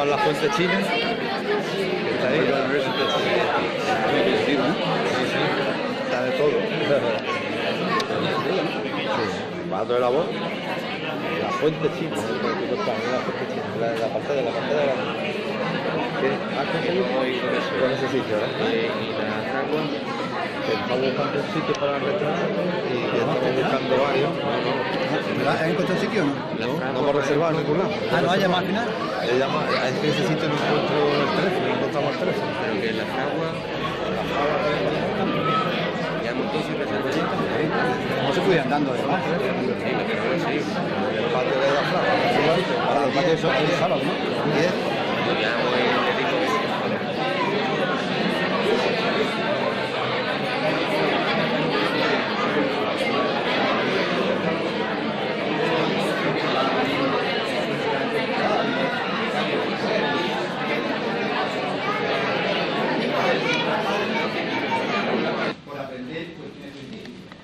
probar la fuente china. Está ahí. Sí, sí. Está de todo. Sí. Bajo de la voz. La fuente china. La pantalla. ¿Qué has conseguido? Con ese sitio, ¿verdad? Y la fragua. Estamos buscando un sitio para retornar y ya estamos buscando varios. ¿Has encontrado un sitio o no? No hemos reservado en ningún lado. Ah, ¿no hay más al final? Es que ese sitio no encuentro el teléfono, no encontramos el teléfono. Pero que la fragua. Ya entonces No se puede andando además. sí, lo que no lo sé. El patio de la Fraga. El patio es el sábado, ¿no? Ya voy le digo que sí. Por aprender cuestiones científicas.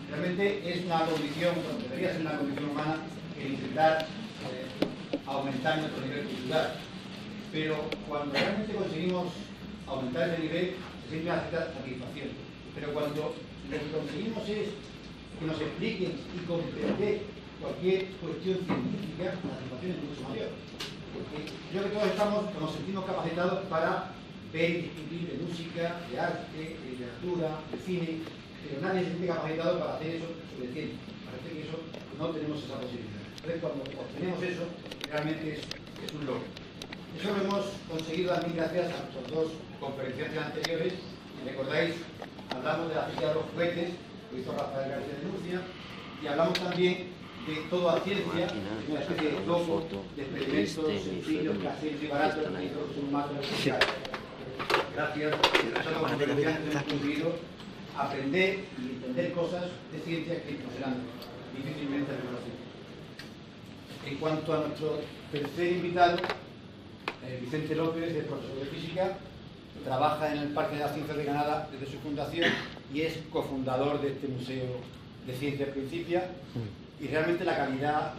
Realmente es una condición, debería ser una condición humana, el intentar aumentar nuestro nivel cultural. Pero cuando realmente conseguimos aumentar ese nivel, se siente una cierta satisfacción. Pero cuando lo que conseguimos es que nos expliquen y comprender cualquier cuestión científica, la satisfacción es mucho mayor. Porque creo que todos nos sentimos capacitados para ver y discutir de música, de arte, de literatura, de cine, pero nadie se siente capacitado para hacer eso sobre ciencia. Parece que eso no tenemos esa posibilidad. Entonces, cuando obtenemos eso, realmente es un logro. Eso lo hemos conseguido también gracias a nuestros dos conferenciantes anteriores. Si recordáis, hablamos de la física de los juguetes, lo hizo Rafael García de Murcia, y hablamos también de toda ciencia, una especie de globo de experimentos sencillos, caseros y baratos, que creo que son más de los que hay. Gracias a esos conferenciantes hemos conseguido aprender y entender cosas de ciencia que nos eran difícilmente reconocidas. En cuanto a nuestro tercer invitado, Vicente López, es profesor de física, trabaja en el Parque de las Ciencias de Granada desde su fundación y es cofundador de este Museo de Ciencias Principia, y realmente la calidad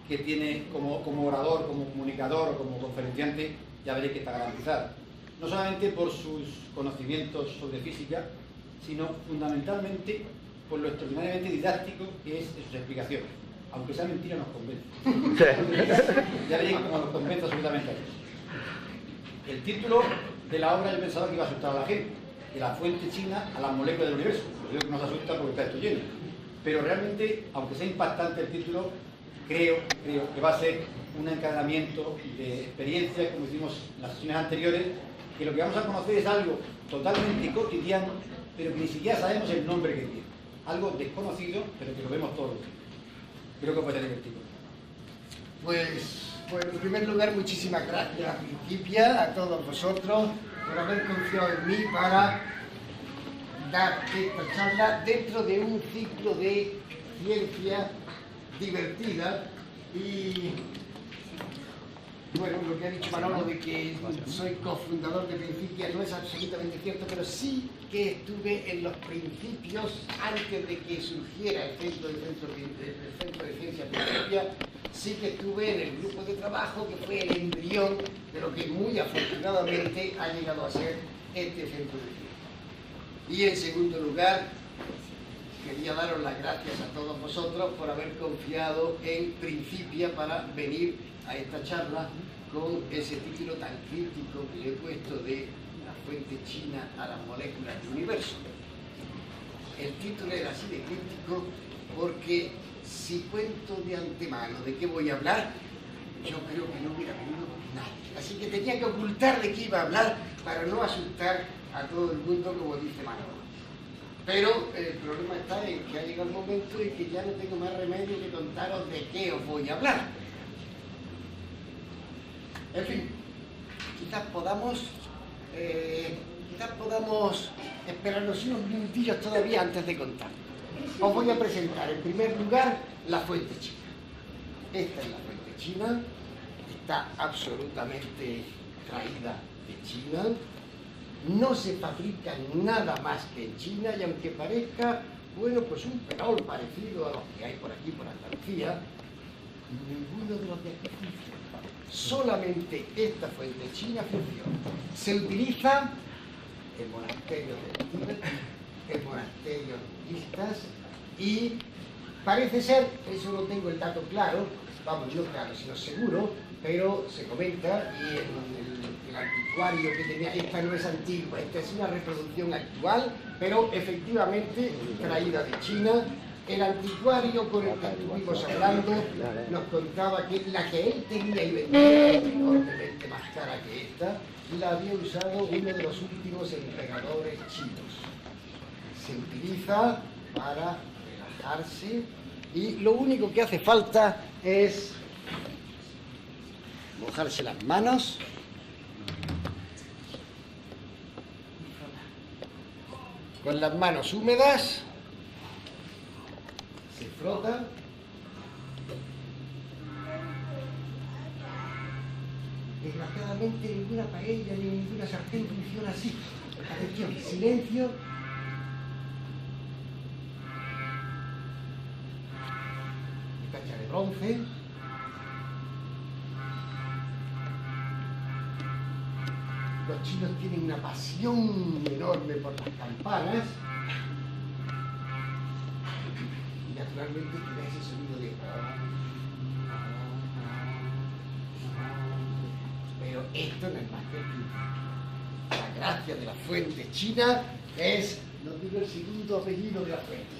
que tiene como orador, como comunicador o como conferenciante, ya veréis que está garantizada. No solamente por sus conocimientos sobre física, sino fundamentalmente por lo extraordinariamente didáctico que es de sus explicaciones. Aunque sea mentira, nos convence. Ya veréis cómo nos convence absolutamente a eso. El título de la obra yo pensaba que iba a asustar a la gente, de la fuente china a las moléculas del universo. Pues yo creo que nos asusta porque está esto lleno. Pero realmente, aunque sea impactante el título, creo que va a ser un encadenamiento de experiencias, como hicimos en las sesiones anteriores, que lo que vamos a conocer es algo totalmente cotidiano, pero que ni siquiera sabemos el nombre que tiene. Algo desconocido, pero que lo vemos todos los días. Creo que puede ser divertido. Pues en primer lugar, muchísimas gracias a Principia, a todos vosotros, por haber confiado en mí para dar esta charla dentro de un ciclo de ciencia divertida. Y bueno, lo que ha dicho Manolo de que soy cofundador de Principia no es absolutamente cierto, pero sí que estuve en los principios antes de que surgiera el centro de ciencia Principia. Sí que estuve en el grupo de trabajo que fue el embrión de lo que muy afortunadamente ha llegado a ser este centro de ciencia. Y en segundo lugar, quería daros las gracias a todos vosotros por haber confiado en Principia para venir a esta charla con ese título tan crítico que le he puesto de la fuente china a las moléculas del universo. El título era así de crítico porque si cuento de antemano de qué voy a hablar, yo creo que no hubiera venido nadie. Así que tenía que ocultar de qué iba a hablar para no asustar a todo el mundo, como dice Manolo. Pero el problema está en que ha llegado el momento y que ya no tengo más remedio que contaros de qué os voy a hablar. En fin, quizás podamos esperarnos unos minutillos todavía antes de contar. Os voy a presentar en primer lugar la fuente china. Esta es la fuente china, está absolutamente traída de China. No se fabrica nada más que en China, y aunque parezca, bueno, pues un perol parecido a los que hay por aquí, por Andalucía, ninguno de los de aquí funciona. solamente esta fuente china funciona. Se utiliza el monasterio de Tíbet, el monasterio de budistas, y parece ser, eso no tengo el dato claro, vamos, no claro, sino seguro, pero se comenta, y el anticuario que tenía, esta no es antigua, esta es una reproducción actual, pero efectivamente traída de China. El anticuario con el que estuvimos hablando nos contaba que la que él tenía y vendía, enormemente más cara que esta, la había usado uno de los últimos emperadores chinos. Se utiliza para relajarse y lo único que hace falta es mojarse las manos con las manos húmedas, se frota desgraciadamente ninguna paella ni ninguna sartén funciona así. Atención, silencio. Tacha de bronce. Los chinos tienen una pasión enorme por las campanas. Y naturalmente tiene ese sonido de... Pero esto no es más que el... La gracia de la fuente china es, no digo el segundo apellido de la fuente,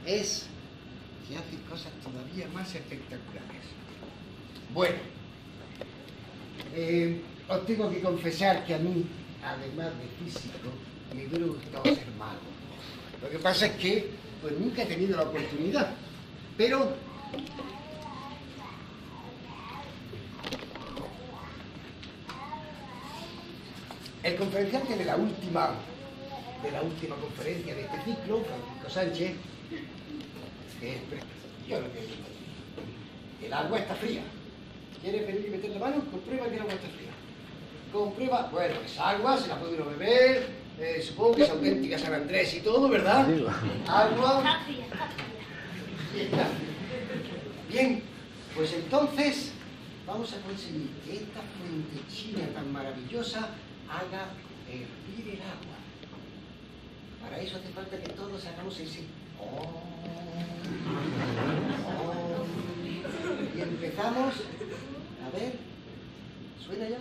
es que hace cosas todavía más espectaculares. Bueno, os tengo que confesar que a mí, además de físico, me hubiera gustado ser mago. Lo que pasa es que pues nunca he tenido la oportunidad, pero el conferenciante de la última conferencia de este ciclo, Francisco Sánchez, yo lo que digo, el agua está fría. ¿Quieres venir y meter la mano? Comprueba que el agua está fría. Comprueba, bueno, es agua, se la puede uno beber, supongo que es auténtica San Andrés y todo, ¿verdad? Agua. Y está. Bien, pues entonces vamos a conseguir que esta fuente china tan maravillosa haga hervir el agua. Para eso hace falta que todos hagamos ese oh. Y empezamos, a ver, ¿suena ya?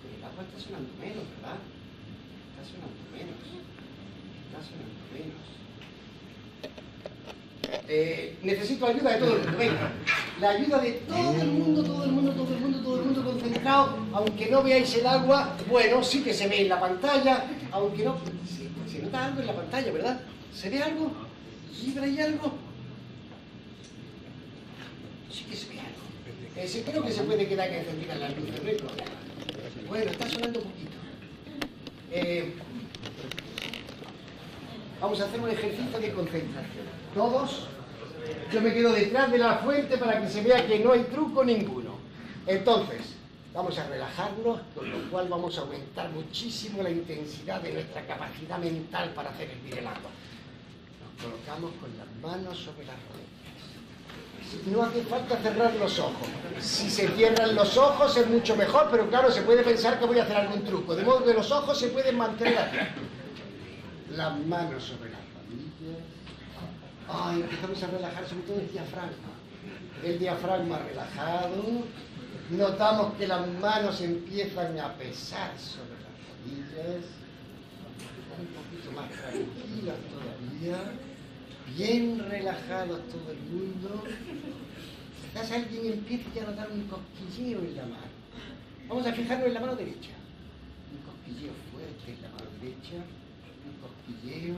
El agua está sonando menos, ¿verdad? Está sonando menos. Necesito ayuda de todo el mundo, venga. La ayuda de todo el mundo concentrado, aunque no veáis el agua, bueno, sí que se ve en la pantalla, aunque no, se nota algo en la pantalla, ¿verdad? ¿Se ve algo? ¿Vibra ahí algo? Sí que se ve algo. Creo que se puede quedar encendida la luz, no hay problema. Bueno, está sonando poquito. Vamos a hacer un ejercicio de concentración. Todos, yo me quedo detrás de la fuente para que se vea que no hay truco ninguno. Entonces, vamos a relajarnos, con lo cual vamos a aumentar muchísimo la intensidad de nuestra capacidad mental para hacer hervir el agua. Nos colocamos con las manos sobre las rodillas. No hace falta cerrar los ojos. Si se cierran los ojos es mucho mejor, pero claro, se puede pensar que voy a hacer algún truco. De modo que los ojos se pueden mantener abiertos. Las manos sobre las rodillas. Empezamos a relajar sobre todo el diafragma. El diafragma relajado. Notamos que las manos empiezan a pesar sobre las rodillas. Un poquito más tranquilas todavía. Bien relajados todo el mundo. Quizás alguien empiece ya a notar un cosquilleo en la mano. Vamos a fijarnos en la mano derecha. Un cosquilleo fuerte en la mano derecha. Un cosquilleo.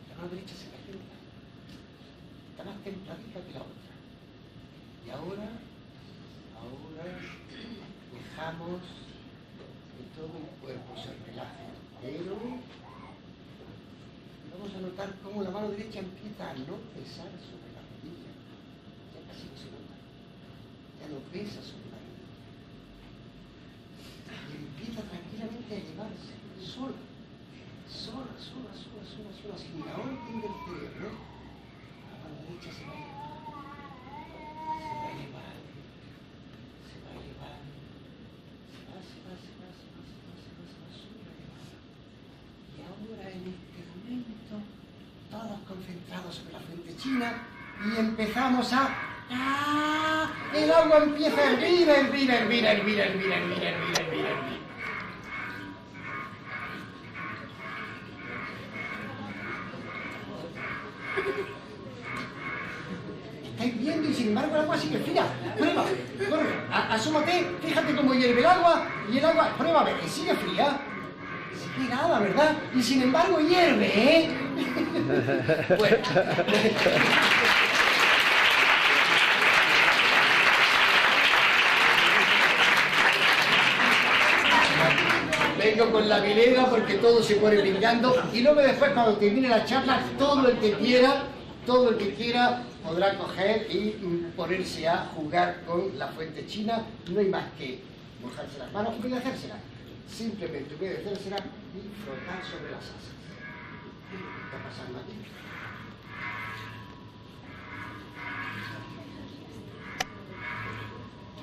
La mano derecha se calienta. Está más templadita que la otra. Y ahora dejamos que todo el cuerpo se relaje entero. Vamos a notar cómo la mano derecha empieza a no pesar sobre la rodilla. Ya casi no se nota. Ya no pesa sobre la rodilla. Y empieza tranquilamente a elevarse, sola, sin la orden del cerebro. La mano derecha se va a elevar. Se va a elevar. todos concentrados sobre la fuente china y empezamos a... ¡Ah! El agua empieza a hervir, hervir, hervir, hervir, hervir, hervir, hervir, hervir, hervir. Estáis viendo y sin embargo el agua sigue fría. Prueba, corre, asómate, fíjate cómo hierve el agua y el agua, prueba a ver, que sigue fría. Sigue helada, ¿verdad? Y sin embargo hierve, ¿eh? Bueno. Vengo con la vilera porque todo se pone pingando y luego después cuando termine la charla todo el que quiera podrá coger y ponerse a jugar con la fuente china. No hay más que mojarse las manos, humedecérsela, simplemente humedecérsela y frotar sobre las asas. ¿Qué está pasando aquí?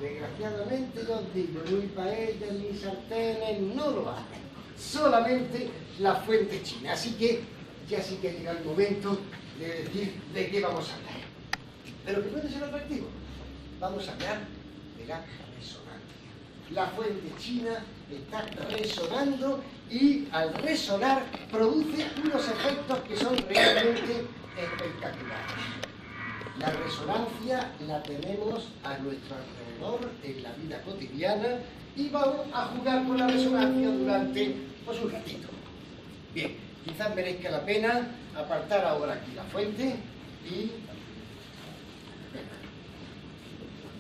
Desgraciadamente yo os digo, ni paellas ni sartenes no lo hacen, solamente la fuente china. Así que ya sí que ha llegado el momento de decir de qué vamos a hablar. Pero que puede ser atractivo. Vamos a hablar de la resonancia. La fuente china está resonando y al resonar produce unos efectos que son realmente espectaculares. La resonancia la tenemos a nuestro alrededor en la vida cotidiana y vamos a jugar con la resonancia durante pues, un ratito. Bien, quizás merezca la pena apartar ahora aquí la fuente y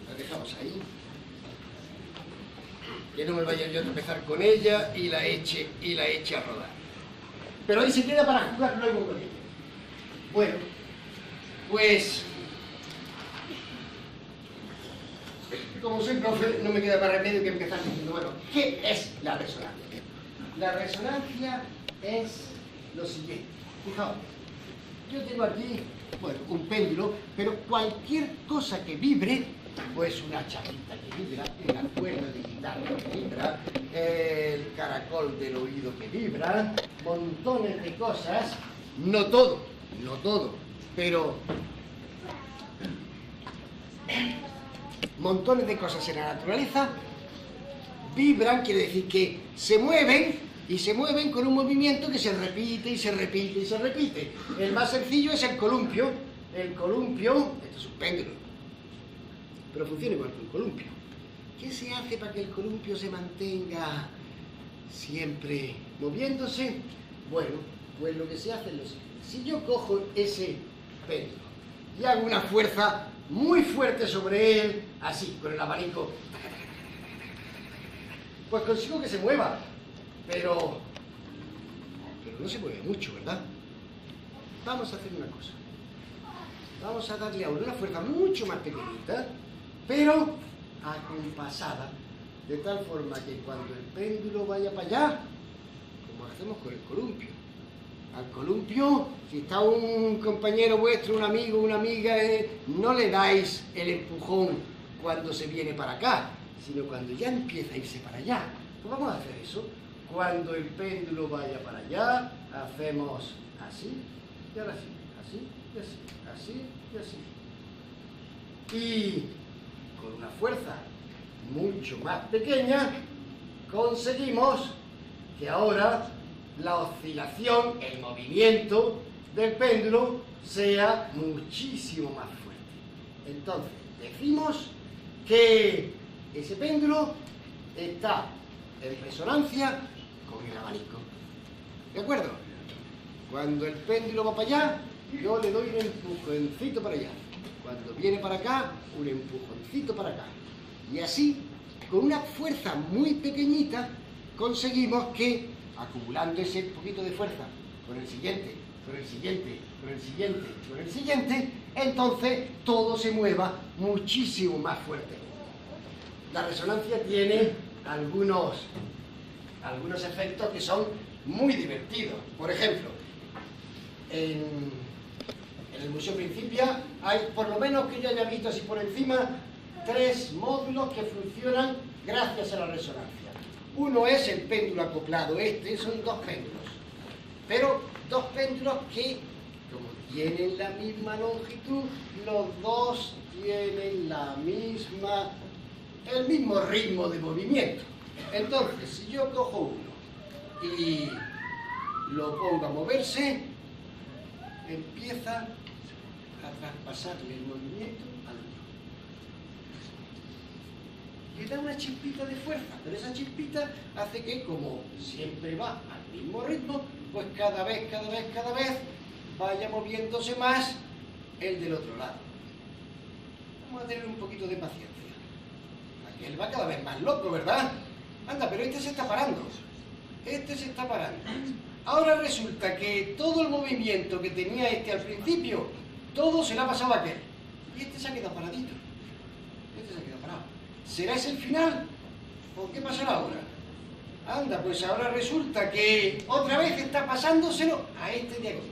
la dejamos ahí. Que no me vaya yo a tropezar con ella y la eche a rodar. Pero ahí se queda para jugar luego con ella. Bueno, pues como soy profe, no me queda más remedio que empezar diciendo, bueno, ¿qué es la resonancia? La resonancia es lo siguiente. Fijaos, yo tengo aquí, bueno, un péndulo, pero cualquier cosa que vibre, pues una chaqueta que vibra, una cuerda de guitarra que vibra, el caracol del oído que vibra, montones de cosas, no todo, pero montones de cosas en la naturaleza vibran, quiere decir que se mueven y se mueven con un movimiento que se repite y se repite y se repite. El más sencillo es el columpio. El columpio, esto es un péndulo, pero funciona igual que un columpio. ¿Qué se hace para que el columpio se mantenga siempre moviéndose? Bueno, pues lo que se hace es lo siguiente. Si yo cojo ese péndulo y hago una fuerza muy fuerte sobre él, así, con el abanico, pues consigo que se mueva, pero no se mueve mucho, ¿verdad? Vamos a hacer una cosa. Vamos a darle ahora una fuerza mucho más pequeñita, pero acompasada, de tal forma que cuando el péndulo vaya para allá, como hacemos con el columpio, al columpio, si está un compañero vuestro, un amigo, una amiga, no le dais el empujón cuando se viene para acá, sino cuando ya empieza a irse para allá. Pues vamos a hacer eso. Cuando el péndulo vaya para allá, hacemos así, y ahora sí, así, y así, así, y así. Y con una fuerza mucho más pequeña, conseguimos que ahora la oscilación, el movimiento del péndulo sea muchísimo más fuerte. Entonces, decimos que ese péndulo está en resonancia con el abanico. ¿De acuerdo? Cuando el péndulo va para allá, yo le doy un empujoncito para allá. Cuando viene para acá, un empujoncito para acá. Y así, con una fuerza muy pequeñita, conseguimos que, acumulando ese poquito de fuerza, con el siguiente, con el siguiente, con el siguiente, con el siguiente, entonces todo se mueva muchísimo más fuerte. La resonancia tiene algunos efectos que son muy divertidos. Por ejemplo, en el Museo Principia hay, por lo menos que yo haya visto así por encima, 3 módulos que funcionan gracias a la resonancia. Uno es el péndulo acoplado, son 2 péndulos. Pero 2 péndulos que, como tienen la misma longitud, los dos tienen el mismo ritmo de movimiento. Entonces, si yo cojo uno y lo pongo a moverse, empieza a traspasarle el movimiento al otro. Le da una chispita de fuerza, pero esa chispita hace que, como siempre va al mismo ritmo, pues cada vez vaya moviéndose más el del otro lado. Vamos a tener un poquito de paciencia. Aquel va cada vez más loco, ¿verdad? Anda, pero este se está parando. Este se está parando. Ahora resulta que todo el movimiento que tenía este al principio, todo se le ha pasado a aquel. Y este se ha quedado paradito. Este se ha quedado parado. ¿Será ese el final? ¿O qué pasará ahora? Anda, pues ahora resulta que otra vez está pasándoselo a este de aquí.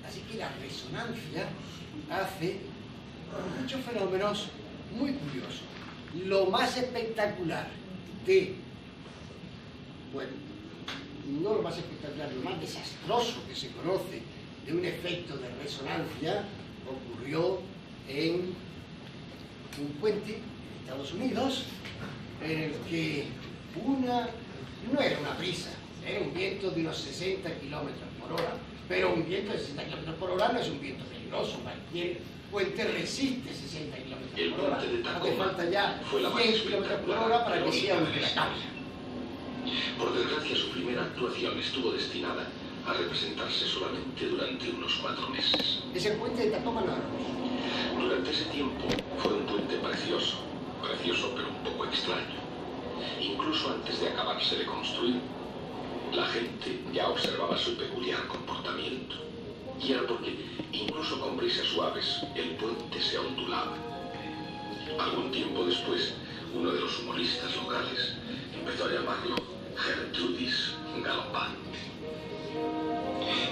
Así que la resonancia hace muchos fenómenos muy curiosos. Lo más espectacular bueno, no lo más espectacular, lo más desastroso que se conoce de un efecto de resonancia ocurrió en un puente en Estados Unidos en el que no era una brisa, era un viento de unos 60 kilómetros por hora, pero un viento de 60 kilómetros por hora no es un viento peligroso, cualquier puente resiste 60 kilómetros por hora, no hace falta ya 100 kilómetros por hora para que sea un huracán. Por desgracia, su primera actuación estuvo destinada a representarse solamente durante unos 4 meses. Es el puente de Tacoma Narrows. Durante ese tiempo fue un puente precioso pero un poco extraño. Incluso antes de acabarse de construir, la gente ya observaba su peculiar comportamiento. Y era porque, incluso con brisas suaves, el puente se ondulaba. Algún tiempo después, uno de los humoristas locales empezó a llamarlo Gertrudis Galopante.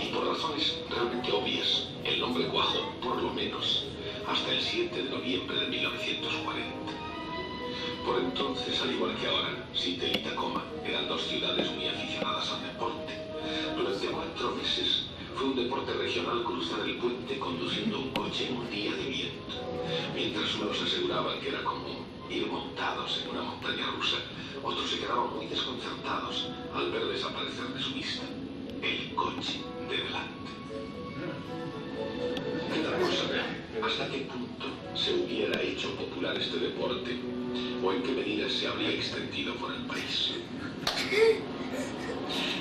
Y por razones realmente obvias, el nombre cuajó, por lo menos, hasta el 7 de noviembre de 1940. Por entonces, al igual que ahora, Seattle y Tacoma eran dos ciudades muy aficionadas al deporte. Durante 4 meses fue un deporte regional cruzar el puente conduciendo un coche en un día de viento. Mientras unos aseguraban que era común ir montados en una montaña rusa, otros se quedaban muy desconcertados al ver desaparecer de su vista el coche de delante. Intentamos saber hasta qué punto se hubiera hecho popular este deporte o en qué medida se habría extendido por el país.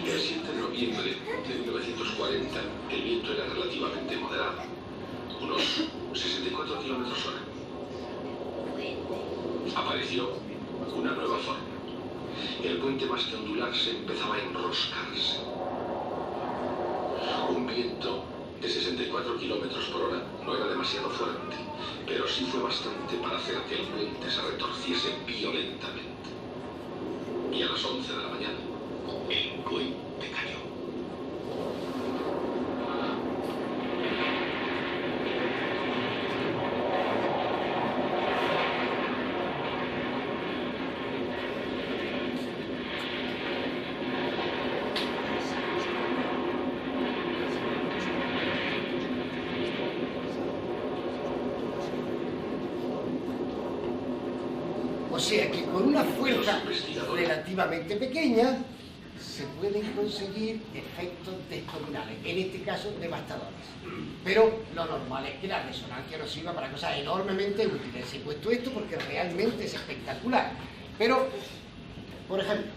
El 7 de noviembre de 1940 el viento era relativamente moderado, unos 64 kilómetros hora. Apareció una nueva forma. El puente, más que ondularse, empezaba a enroscarse. Un viento de 64 kilómetros por hora no era demasiado fuerte, pero sí fue bastante para hacer que el puente se retorciese violentamente. Y a las 11 de la mañana, el puente cayó. O sea que con una fuerza relativamente pequeña se pueden conseguir efectos descomunales, en este caso devastadores. Pero lo normal es que la resonancia nos sirva para cosas enormemente útiles. He puesto esto porque realmente es espectacular. Pero, por ejemplo,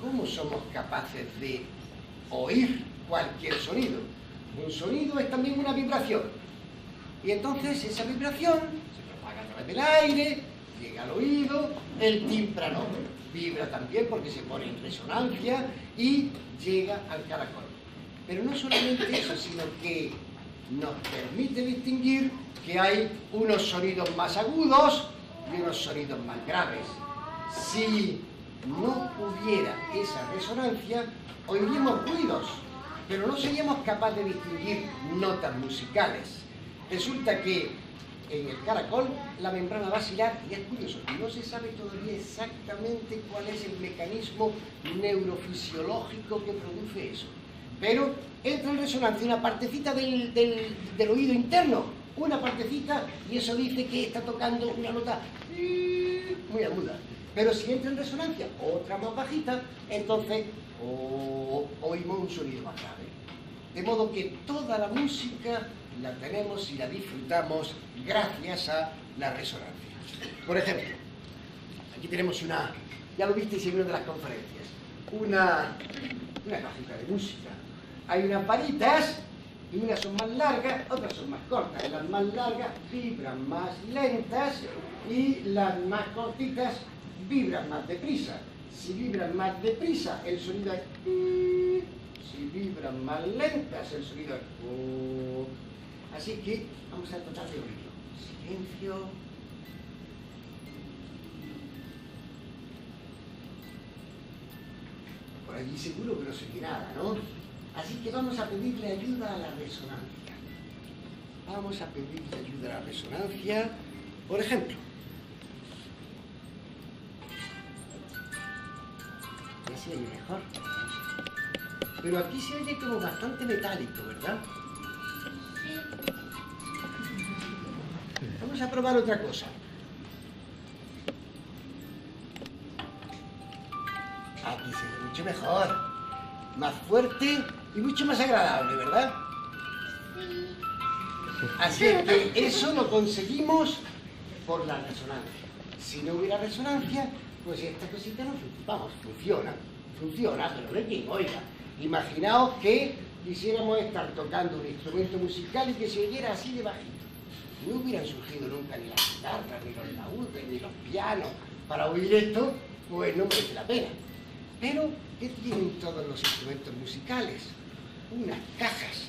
¿cómo somos capaces de oír cualquier sonido? Un sonido es también una vibración. Y entonces esa vibración se propaga a través del aire, llega al oído, el tímpano vibra también porque se pone en resonancia y llega al caracol. Pero no solamente eso, sino que nos permite distinguir que hay unos sonidos más agudos y unos sonidos más graves. Si no hubiera esa resonancia, oiríamos ruidos, pero no seríamos capaces de distinguir notas musicales. Resulta que en el caracol, la membrana basilar, y es curioso, no se sabe todavía exactamente cuál es el mecanismo neurofisiológico que produce eso. Pero entra en resonancia una partecita del oído interno, una partecita, y eso dice que está tocando una nota muy aguda. Pero si entra en resonancia otra más bajita, entonces oímos un sonido más grave. De modo que toda la música la tenemos y la disfrutamos gracias a la resonancia. Por ejemplo, aquí tenemos una, ya lo visteis en una de las conferencias, una cajita de música. Hay unas varitas, y unas son más largas, otras son más cortas. Las más largas vibran más lentas y las más cortitas vibran más deprisa. Si vibran más deprisa, el sonido es... Si vibran más lentas, el sonido es... Así que vamos a tratar de oírlo. Silencio. Por allí seguro que no se oye nada, ¿no? Así que vamos a pedirle ayuda a la resonancia. Vamos a pedirle ayuda a la resonancia. Por ejemplo, ya se oye mejor. Pero aquí se oye como bastante metálico, ¿verdad? Vamos a probar otra cosa. Aquí se oye mucho mejor, más fuerte y mucho más agradable, ¿verdad? Así que eso lo conseguimos por la resonancia. Si no hubiera resonancia, pues esta cosita no funciona, pero no hay quien oiga. Imaginaos que quisiéramos estar tocando un instrumento musical y que se oyera así de bajito. No hubieran surgido nunca ni las guitarras, ni los laúdes, ni los pianos. Para oír esto, pues no merece la pena. Pero, ¿qué tienen todos los instrumentos musicales? Unas cajas,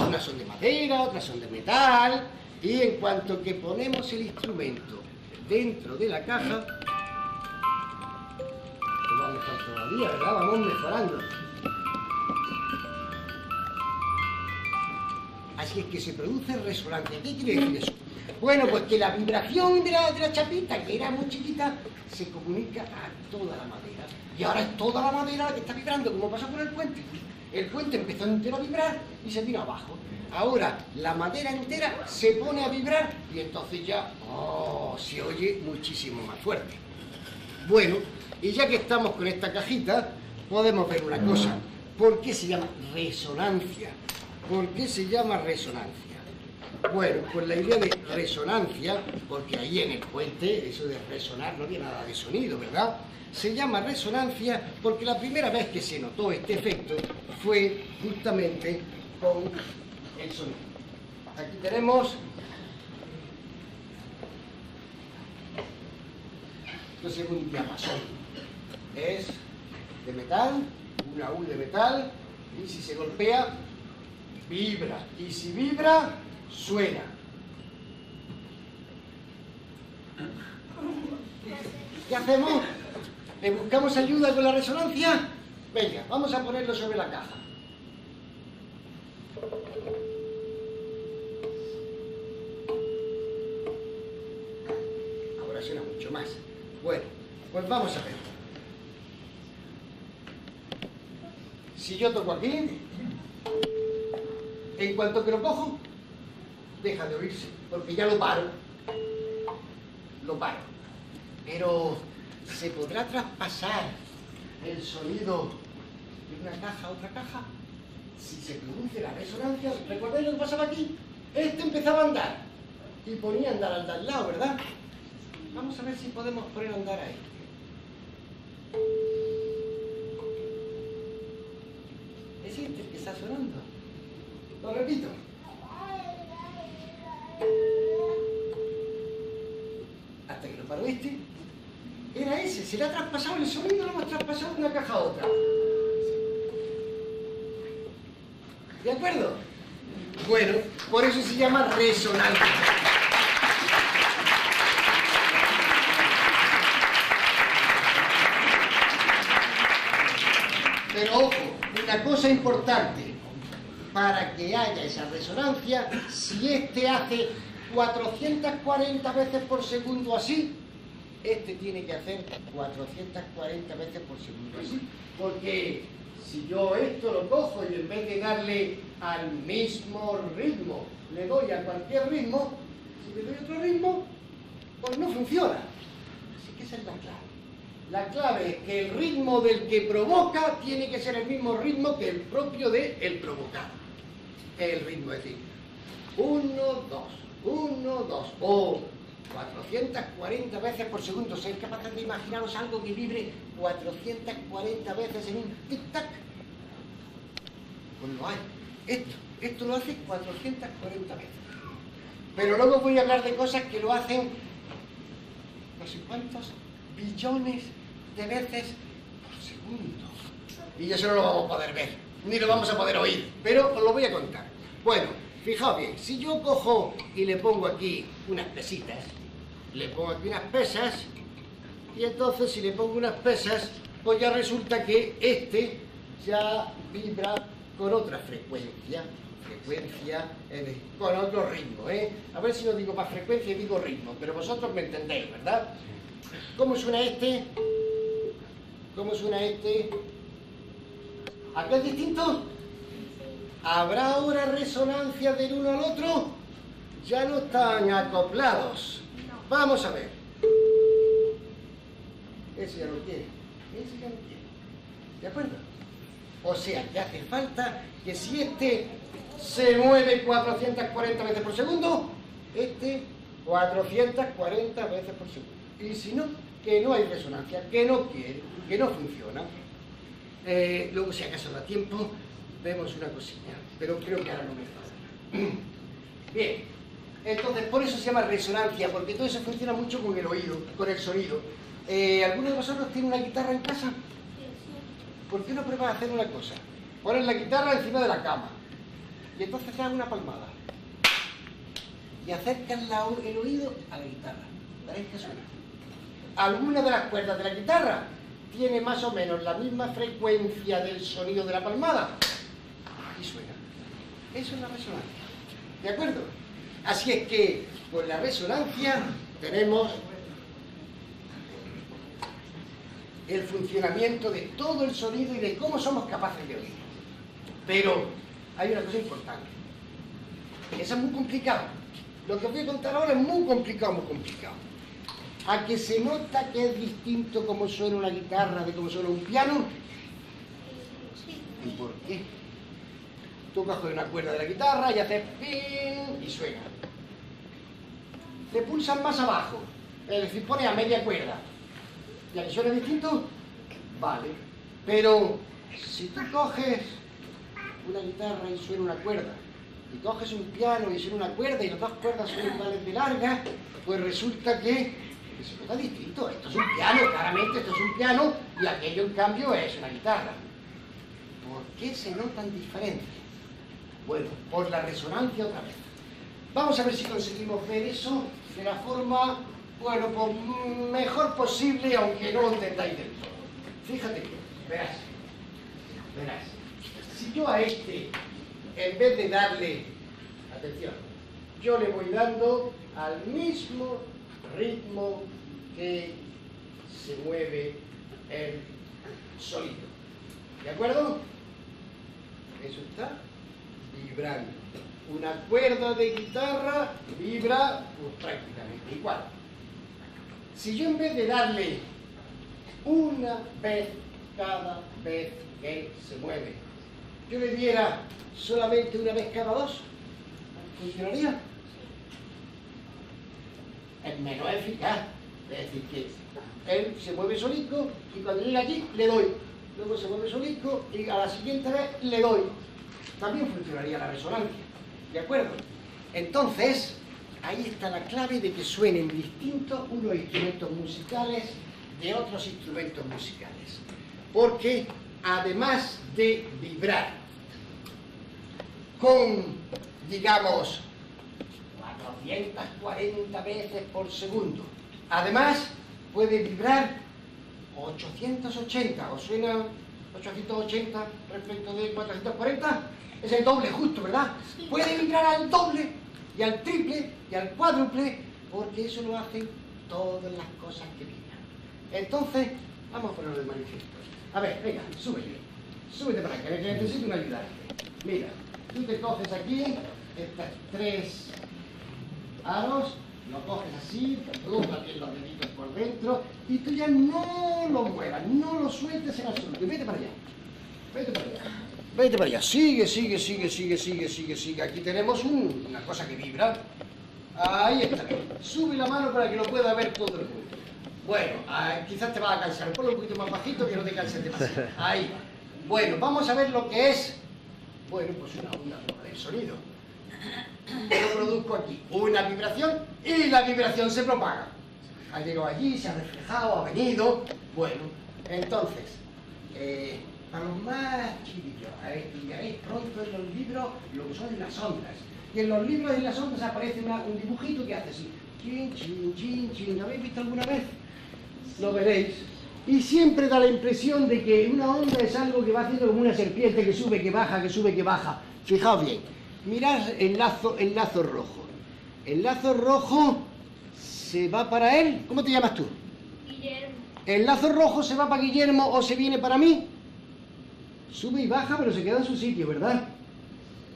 unas son de madera, otras son de metal, y en cuanto que ponemos el instrumento dentro de la caja, pues va mejor todavía, ¿verdad? Vamos mejorando. Así es que se produce resonancia. ¿Qué quiere decir eso? Bueno, pues que la vibración de la chapita, que era muy chiquita, se comunica a toda la madera. Y ahora es toda la madera la que está vibrando, como pasó con el puente. El puente empezó entero a vibrar y se vino abajo. Ahora la madera entera se pone a vibrar y entonces ya se oye muchísimo más fuerte. Bueno, y ya que estamos con esta cajita, podemos ver una cosa. ¿Por qué se llama resonancia? ¿Por qué se llama resonancia? Bueno, pues la idea de resonancia, porque ahí en el puente, eso de resonar, no había nada de sonido, ¿verdad? Se llama resonancia porque la primera vez que se notó este efecto fue justamente con el sonido. Aquí tenemos... Esto es un diapasón. Es de metal, una U de metal, y si se golpea, vibra. Y si vibra, suena. ¿Qué hacemos? ¿Le buscamos ayuda con la resonancia? Venga, vamos a ponerlo sobre la caja. Ahora suena mucho más. Bueno, pues vamos a ver. Si yo toco aquí, en cuanto que lo cojo, deja de oírse, porque ya lo paro. Lo paro. Pero ¿se podrá traspasar el sonido de una caja a otra caja? Si se produce la resonancia, ¿recordáis lo que pasaba aquí? Este empezaba a andar y ponía a andar al de al lado, ¿verdad? Vamos a ver si podemos poner a andar ahí. ¿Es este el que está sonando? Lo repito. Hasta que lo paró este. Era ese, se le ha traspasado el sonido, lo hemos traspasado de una caja a otra. ¿De acuerdo? Bueno, por eso se llama resonancia. Pero ojo, una cosa importante. para que haya esa resonancia, si este hace 440 veces por segundo así, este tiene que hacer 440 veces por segundo así. Porque si yo esto lo cojo y en vez de darle al mismo ritmo, le doy a cualquier ritmo, si le doy otro ritmo, pues no funciona. Así que esa es la clave. La clave es que el ritmo del que provoca tiene que ser el mismo ritmo que el propio del provocado. El ritmo es decir, 1, 2, 1, 2, o 440 veces por segundo. ¿Sois capaces de imaginaros algo que vibre 440 veces en un tic-tac? Pues lo hay. Esto lo hace 440 veces. Pero luego voy a hablar de cosas que lo hacen no sé cuántos billones de veces por segundo. Y eso no lo vamos a poder ver, ni lo vamos a poder oír, pero os lo voy a contar. Bueno, fijaos bien, si yo cojo y le pongo aquí unas pesitas, le pongo aquí unas pesas, y entonces si le pongo unas pesas, pues ya resulta que este ya vibra con otra frecuencia, con otro ritmo, A ver si no digo más frecuencia y digo ritmo, pero vosotros me entendéis, ¿verdad? ¿Cómo suena este? ¿Cómo suena este? ¿A qué es distinto? ¿Habrá ahora resonancia del uno al otro? Ya no están acoplados. Vamos a ver. Ese ya no quiere. Ese ya no quiere. ¿De acuerdo? O sea, que hace falta que si este se mueve 440 veces por segundo, este 440 veces por segundo. Y si no, que no hay resonancia, que no quiere, que no funciona. Luego, si acaso da tiempo, vemos una cosilla, pero creo que ahora no me falta. Bien, entonces por eso se llama resonancia, porque todo eso funciona mucho con el oído, con el sonido. ¿Alguno de vosotros tiene una guitarra en casa? ¿Por qué no pruebas a hacer una cosa? Pones la guitarra encima de la cama y entonces te das una palmada y acercas el oído a la guitarra. Veréis que suena. Alguna de las cuerdas de la guitarra tiene más o menos la misma frecuencia del sonido de la palmada y suena. Eso es la resonancia. ¿De acuerdo? Así es que con la resonancia tenemos el funcionamiento de todo el sonido y de cómo somos capaces de oír. Pero hay una cosa importante. Eso es muy complicado. Lo que os voy a contar ahora es muy complicado, muy complicado. ¿A que se nota que es distinto cómo suena una guitarra de cómo suena un piano? ¿Y por qué? Tú coges una cuerda de la guitarra y haces ping y suena. Te pulsas más abajo, es decir, pones a media cuerda. ¿Y a que suena distinto? Vale. Pero si tú coges una guitarra y suena una cuerda, y coges un piano y suena una cuerda y las dos cuerdas son iguales de largas, pues resulta que se nota distinto. Esto es un piano, claramente esto es un piano, y aquello en cambio es una guitarra. ¿Por qué se notan diferentes? Bueno, por la resonancia otra vez. Vamos a ver si conseguimos ver eso de la forma, bueno, pues mejor posible, aunque no lo entendáis del todo. Fíjate bien, verás. Si yo a este, en vez de darle, atención, yo le voy dando al mismo ritmo que se mueve el sonido. ¿De acuerdo? Eso está vibrando. Una cuerda de guitarra vibra pues, prácticamente igual. Si yo en vez de darle una vez cada vez que se mueve, yo le diera solamente una vez cada dos, ¿funcionaría? Es menos eficaz. Es decir, que él se mueve solico y cuando llega aquí le doy. Luego se mueve solico y a la siguiente vez le doy. También funcionaría la resonancia. ¿De acuerdo? Entonces, ahí está la clave de que suenen distintos unos instrumentos musicales de otros instrumentos musicales. Porque además de vibrar con, digamos, 440 veces por segundo, además puede vibrar 880, ¿os suena 880 respecto de 440? Es el doble justo, ¿verdad? Puede vibrar al doble, y al triple, y al cuádruple, porque eso lo hacen todas las cosas que vibran. Entonces, vamos a ponerlo de manifiesto. A ver, venga, súbete para acá, que necesito un ayudante. Mira, tú te coges aquí, estas 3 aros, lo coges así, tú también los deditos por dentro, y tú ya no lo muevas, no lo sueltes en absoluto. Vete para allá, vete para allá. Vete para allá, sigue. Aquí tenemos una cosa que vibra. Ahí está. Sube la mano para que lo pueda ver todo el mundo. Bueno, quizás te va a cansar. Ponlo un poquito más bajito que no te canses demasiado. Ahí va. Bueno, vamos a ver lo que es. Bueno, pues una onda del sonido. Yo produzco aquí una vibración y la vibración se propaga. Ha llegado allí, se ha reflejado, ha venido. Bueno, entonces, para los más chiquillos, estudiaréis pronto en los libros lo que son las ondas. Y en los libros de las ondas aparece un dibujito que hace así. Chin, chin, chin, chin. ¿Lo habéis visto alguna vez? Lo veréis. Y siempre da la impresión de que una onda es algo que va haciendo como una serpiente que sube, que baja, que sube, que baja. Fijaos bien. Mirad el lazo rojo. El lazo rojo se va para él. ¿Cómo te llamas tú? Guillermo. ¿El lazo rojo se va para Guillermo o se viene para mí? Sube y baja, pero se queda en su sitio, ¿verdad?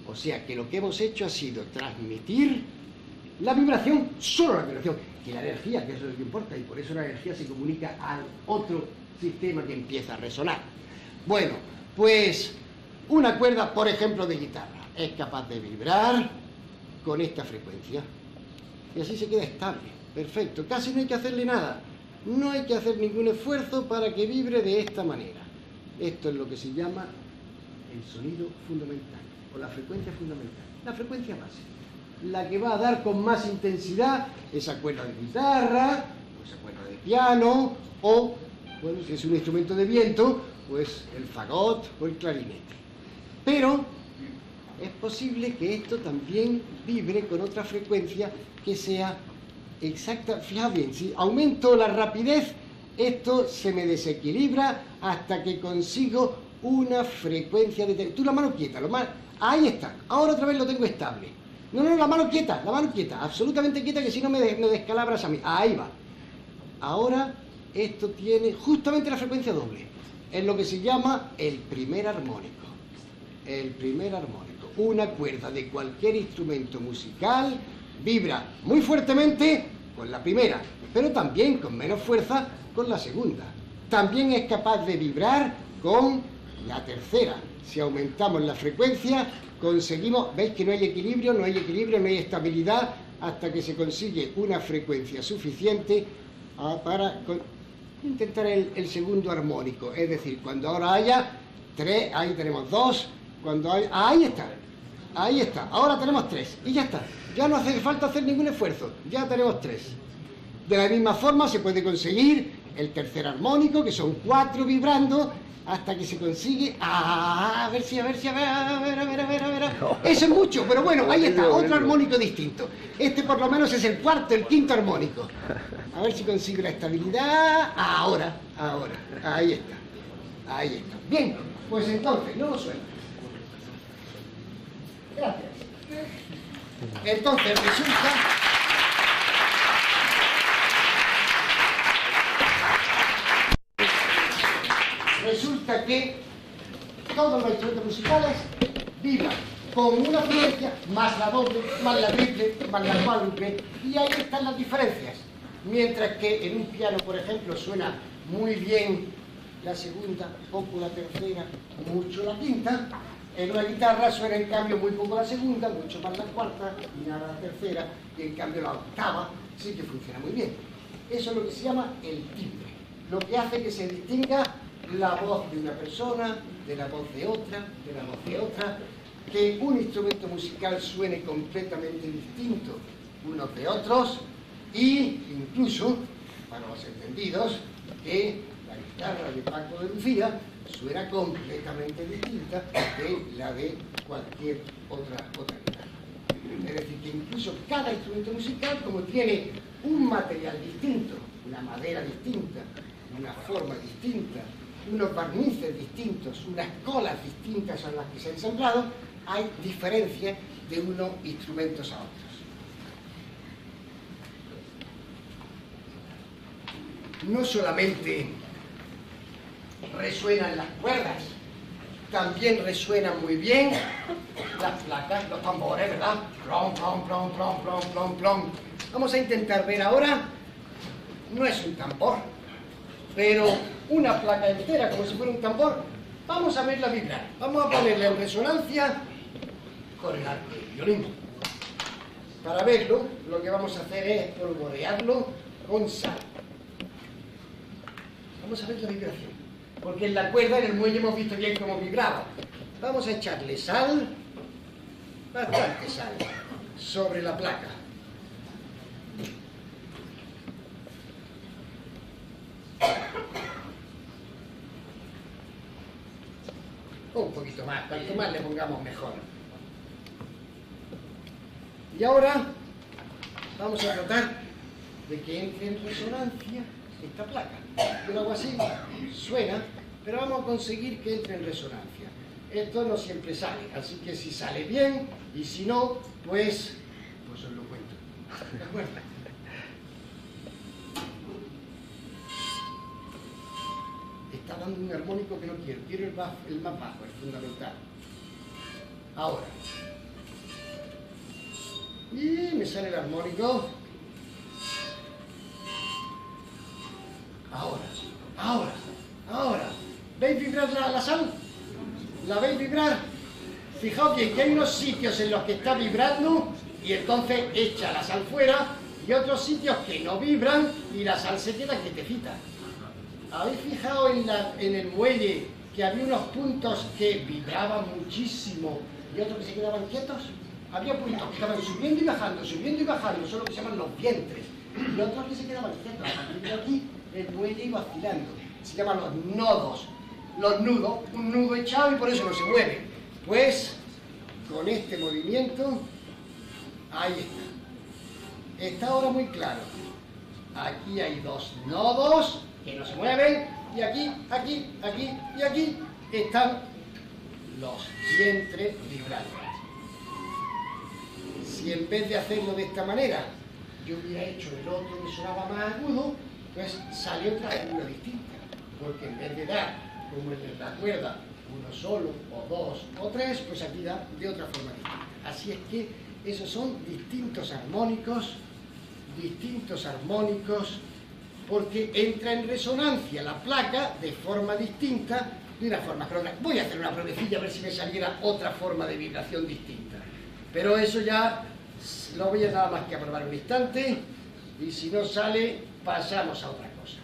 O sea que lo que hemos hecho ha sido transmitir la vibración, solo la vibración, y la energía, que es lo que importa, y por eso la energía se comunica al otro sistema que empieza a resonar. Bueno, pues una cuerda, por ejemplo, de guitarra, es capaz de vibrar con esta frecuencia. Y así se queda estable, perfecto, casi no hay que hacerle nada, no hay que hacer ningún esfuerzo para que vibre de esta manera. Esto es lo que se llama el sonido fundamental, o la frecuencia fundamental, la frecuencia base, la que va a dar con más intensidad esa cuerda de guitarra, o esa cuerda de piano, o, bueno, si es un instrumento de viento, pues el fagot o el clarinete. Pero es posible que esto también vibre con otra frecuencia que sea exacta. Fijaos bien, si aumento la rapidez, esto se me desequilibra hasta que consigo una frecuencia de... Tú la mano quieta, ahí está, ahora otra vez lo tengo estable. No, la mano quieta, absolutamente quieta, que si no me descalabras a mí. Ahí va. Ahora esto tiene justamente la frecuencia doble. Es lo que se llama el primer armónico. El primer armónico. Una cuerda de cualquier instrumento musical vibra muy fuertemente con la primera, pero también con menos fuerza con la segunda. También es capaz de vibrar con la tercera. Si aumentamos la frecuencia, conseguimos, veis que no hay equilibrio, no hay estabilidad, hasta que se consigue una frecuencia suficiente para intentar el segundo armónico. Es decir, cuando ahora haya 3, ahí tenemos 2, cuando haya, ahí está, ahora tenemos 3, y ya está. Ya no hace falta hacer ningún esfuerzo, ya tenemos 3. De la misma forma se puede conseguir el tercer armónico, que son 4 vibrando, hasta que se consigue... a ver. Eso es mucho, pero bueno, ahí está, otro armónico distinto. Este por lo menos es el cuarto, el quinto armónico. A ver si consigo la estabilidad. Ahora. Ahí está. Bien, pues entonces, no lo suelto. Gracias. Entonces resulta que todos los instrumentos musicales vibran con una frecuencia más la doble, más la triple, más la cuádruple, y ahí están las diferencias. Mientras que en un piano, por ejemplo, suena muy bien la segunda, poco la tercera, mucho la quinta, en una guitarra suena en cambio muy poco la segunda, mucho más la cuarta y nada la tercera, y en cambio la octava sí que funciona muy bien. Eso es lo que se llama el timbre, lo que hace que se distinga la voz de una persona, de la voz de otra, que un instrumento musical suene completamente distinto unos de otros, y incluso, para los entendidos, que la guitarra de Paco de Lucía suena completamente distinta de la de cualquier otra guitarra. Es decir, que incluso cada instrumento musical, como tiene un material distinto, una madera distinta, una forma distinta, unos barnices distintos, unas colas distintas a las que se ha ensamblado, hay diferencias de unos instrumentos a otros. No solamente resuenan las cuerdas, también resuenan muy bien las placas, los tambores, ¿verdad? Plom, plom, plom, plom, plom, plom, plom. Vamos a intentar ver ahora, no es un tambor, pero una placa entera, como si fuera un tambor. Vamos a verla vibrar, vamos a ponerla en resonancia con el arco del violín. Para verlo, lo que vamos a hacer es polvorearlo con sal. Vamos a ver la vibración, porque en la cuerda, en el muelle, hemos visto bien cómo vibraba. Vamos a echarle sal, bastante sal, sobre la placa. Un poquito más, cuanto más le pongamos mejor. Y ahora vamos a tratar de que entre en resonancia esta placa. Yo lo hago así, suena, pero vamos a conseguir que entre en resonancia. Esto no siempre sale, así que si sale bien, y si no, pues os lo cuento. ¿De acuerdo? Está dando un armónico que no quiero el más bajo, el fundamental. Ahora. Y me sale el armónico. Ahora. ¿Veis vibrar la sal? ¿La veis vibrar? Fijaos bien que hay unos sitios en los que está vibrando y entonces echa la sal fuera, y otros sitios que no vibran y la sal se queda quietecita. ¿Habéis fijado en el muelle que había unos puntos que vibraban muchísimo y otros que se quedaban quietos? Había puntos que estaban subiendo y bajando, son lo que se llaman los vientres, y otros que se quedaban quietos. A partir de aquí el muelle iba oscilando, se llaman los nodos, los nudos, un nudo echado y por eso no se mueve. Pues con este movimiento, ahí está. Está ahora muy claro. Aquí hay dos nodos que no se mueven, y aquí y aquí están los vientres vibrando. Si en vez de hacerlo de esta manera yo hubiera hecho el otro que sonaba más agudo, pues sale otra figura distinta, porque en vez de dar como en la cuerda uno solo, o dos, o tres, pues aquí da de otra forma distinta. Así es que esos son distintos armónicos, porque entra en resonancia la placa de forma distinta, de una forma que otra. Voy a hacer una pruebecilla a ver si me saliera otra forma de vibración distinta. Pero eso ya lo voy a nada más que a probar un instante, y si no sale, pasamos a otra cosa.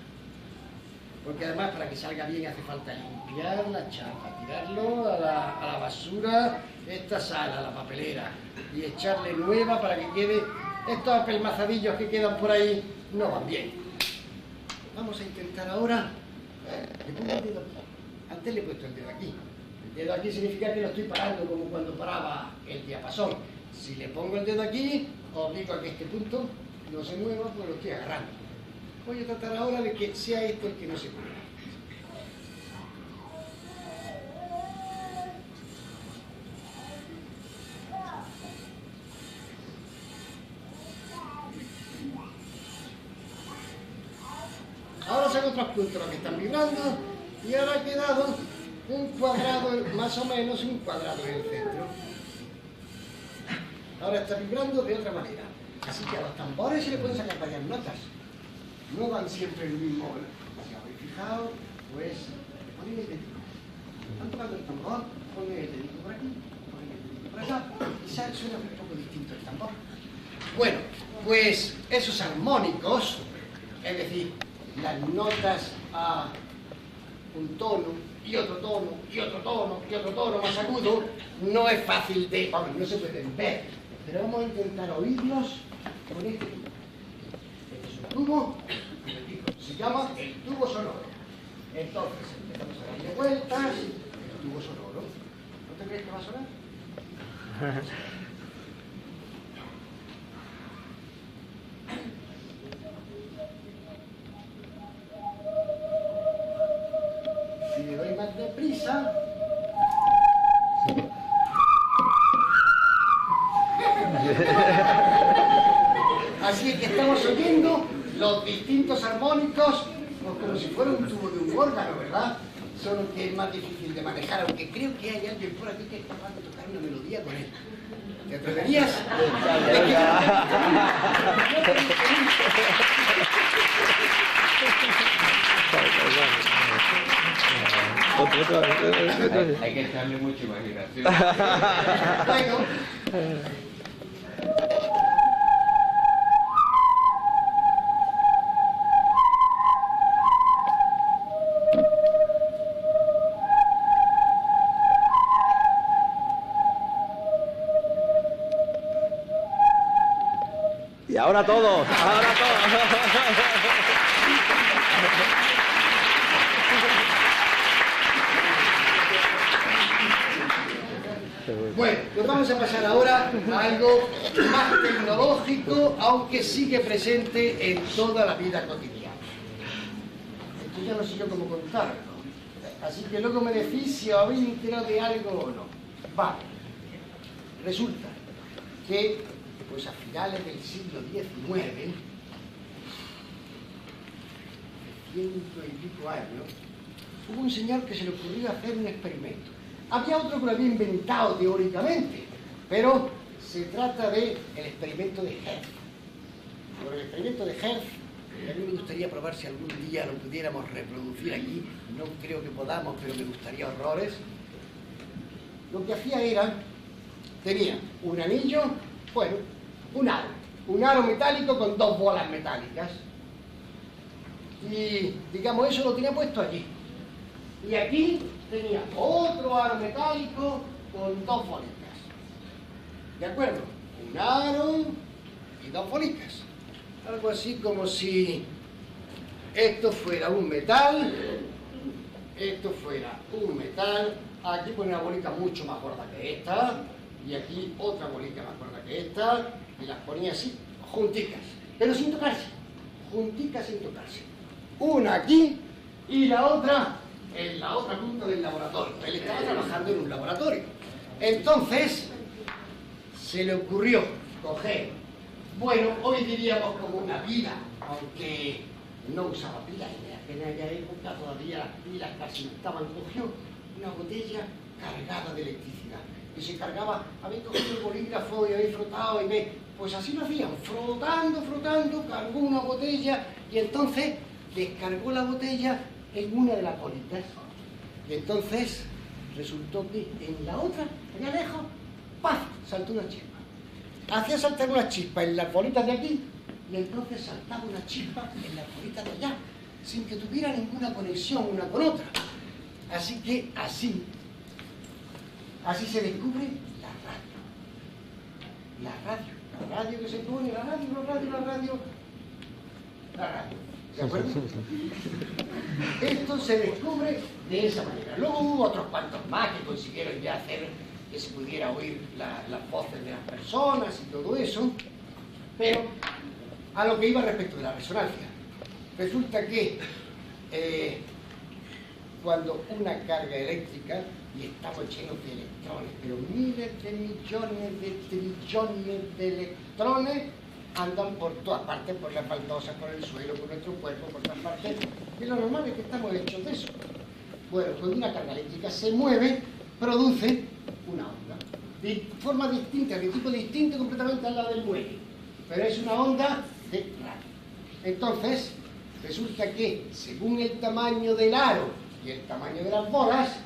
Porque además, para que salga bien, hace falta limpiar la chapa, tirarlo a la basura, esta sal, a la papelera, y echarle nueva para que quede. Estos apelmazadillos que quedan por ahí no van bien. Vamos a intentar ahora. Le pongo el dedo aquí. Antes le he puesto el dedo aquí. El dedo aquí significa que lo estoy parando como cuando paraba el diapasón. Si le pongo el dedo aquí, obligo a que este punto no se mueva, pues lo estoy agarrando. Voy a tratar ahora de que sea esto el que no se mueva. Ahora son otros puntos los que están vibrando, y ahora ha quedado un cuadrado, más o menos un cuadrado en el centro. Ahora está vibrando de otra manera. Así que a los tambores se le pueden sacar varias notas. No van siempre el mismo. Si habéis fijado, pues ponen el dedito. Están tocando el tambor, ponen el dedito por aquí, ponen el dedito por allá, y suena un poco distinto el tambor. Bueno, pues esos armónicos, es decir, las notas a un tono, y otro tono, y otro tono, y otro tono más agudo, no es fácil de, vamos, no se pueden ver, pero vamos a intentar oírlos con este tubo. Este es un tubo, se llama el tubo sonoro. Entonces empezamos a darle vueltas, el tubo sonoro. ¿No te crees que va a sonar? Si le doy más deprisa, estamos oyendo los distintos armónicos, pues como si fuera un tubo de un órgano, ¿verdad? Solo que es más difícil de manejar, aunque creo que hay alguien por aquí que es capaz de tocar una melodía con él. ¿Te atreverías? Hay que echarle mucha imaginación. Bueno. Y ahora todos, ahora todos. Bueno, pues vamos a pasar ahora a algo más tecnológico, aunque sigue presente en toda la vida cotidiana. Esto ya no sé yo cómo contarlo, así que luego me decís si os habéis enterado de algo o no. Vale, resulta que pues a finales del siglo XIX, de 100 y pico años, hubo un señor que se le ocurrió hacer un experimento. Había otro que lo había inventado teóricamente, pero se trata del experimento de Hertz. Por el experimento de Hertz, a mí me gustaría probar si algún día lo pudiéramos reproducir aquí. No creo que podamos, pero me gustaría horrores. Lo que hacía era, tenía un anillo, bueno, un aro metálico con dos bolas metálicas. Y, digamos, eso lo tenía puesto allí. Y aquí tenía otro aro metálico con dos bolitas. ¿De acuerdo? Un aro y dos bolitas. Algo así como si esto fuera un metal, esto fuera un metal. Aquí pone una bolita mucho más gorda que esta, y aquí otra bolita más gorda que esta, y las ponía así, junticas, pero sin tocarse, junticas sin tocarse. Una aquí y la otra en la otra punta del laboratorio. Él estaba trabajando en un laboratorio. Entonces, se le ocurrió coger, bueno, hoy diríamos como una pila, aunque no usaba pilas, en aquella época todavía las pilas casi no estaban. Cogió una botella cargada de electricidad y se cargaba, había cogido el bolígrafo y había frotado y ve, pues así lo hacían, frotando, cargó una botella y entonces descargó la botella en una de las bolitas. Y entonces resultó que en la otra, allá lejos, ¡paf!, saltó una chispa. Hacía saltar una chispa en las bolitas de aquí y entonces saltaba una chispa en las bolitas de allá, sin que tuviera ninguna conexión una con otra. Así que así se descubre la radio. La radio que se pone, la radio. ¿De acuerdo? Esto se descubre de esa manera. Luego hubo otros cuantos más que consiguieron ya hacer que se pudiera oír las voces de las personas y todo eso, pero a lo que iba respecto de la resonancia. Resulta que cuando una carga eléctrica, y estamos llenos de electrones, pero miles de millones de trillones de electrones andan por todas partes, por las baldosas, por el suelo, por nuestro cuerpo, por todas partes, y lo normal es que estamos hechos de eso. Bueno, cuando una carga eléctrica se mueve, produce una onda, de forma distinta, de tipo distinto completamente a la del muelle, pero es una onda de radio. Entonces, resulta que, según el tamaño del aro y el tamaño de las bolas,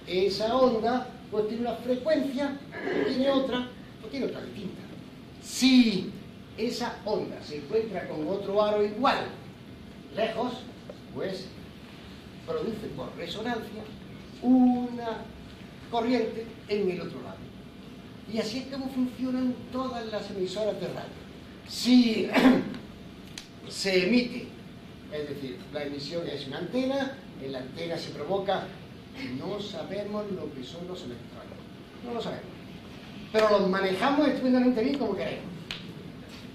esa onda pues tiene una frecuencia, tiene otra distinta. Si esa onda se encuentra con otro aro igual, lejos, pues produce por resonancia una corriente en el otro lado. Y así es como funcionan todas las emisoras de radio. Si se emite, es decir, la emisión es una antena, en la antena se provoca, no sabemos lo que son los electrones, no lo sabemos, pero los manejamos estupendamente bien como queremos.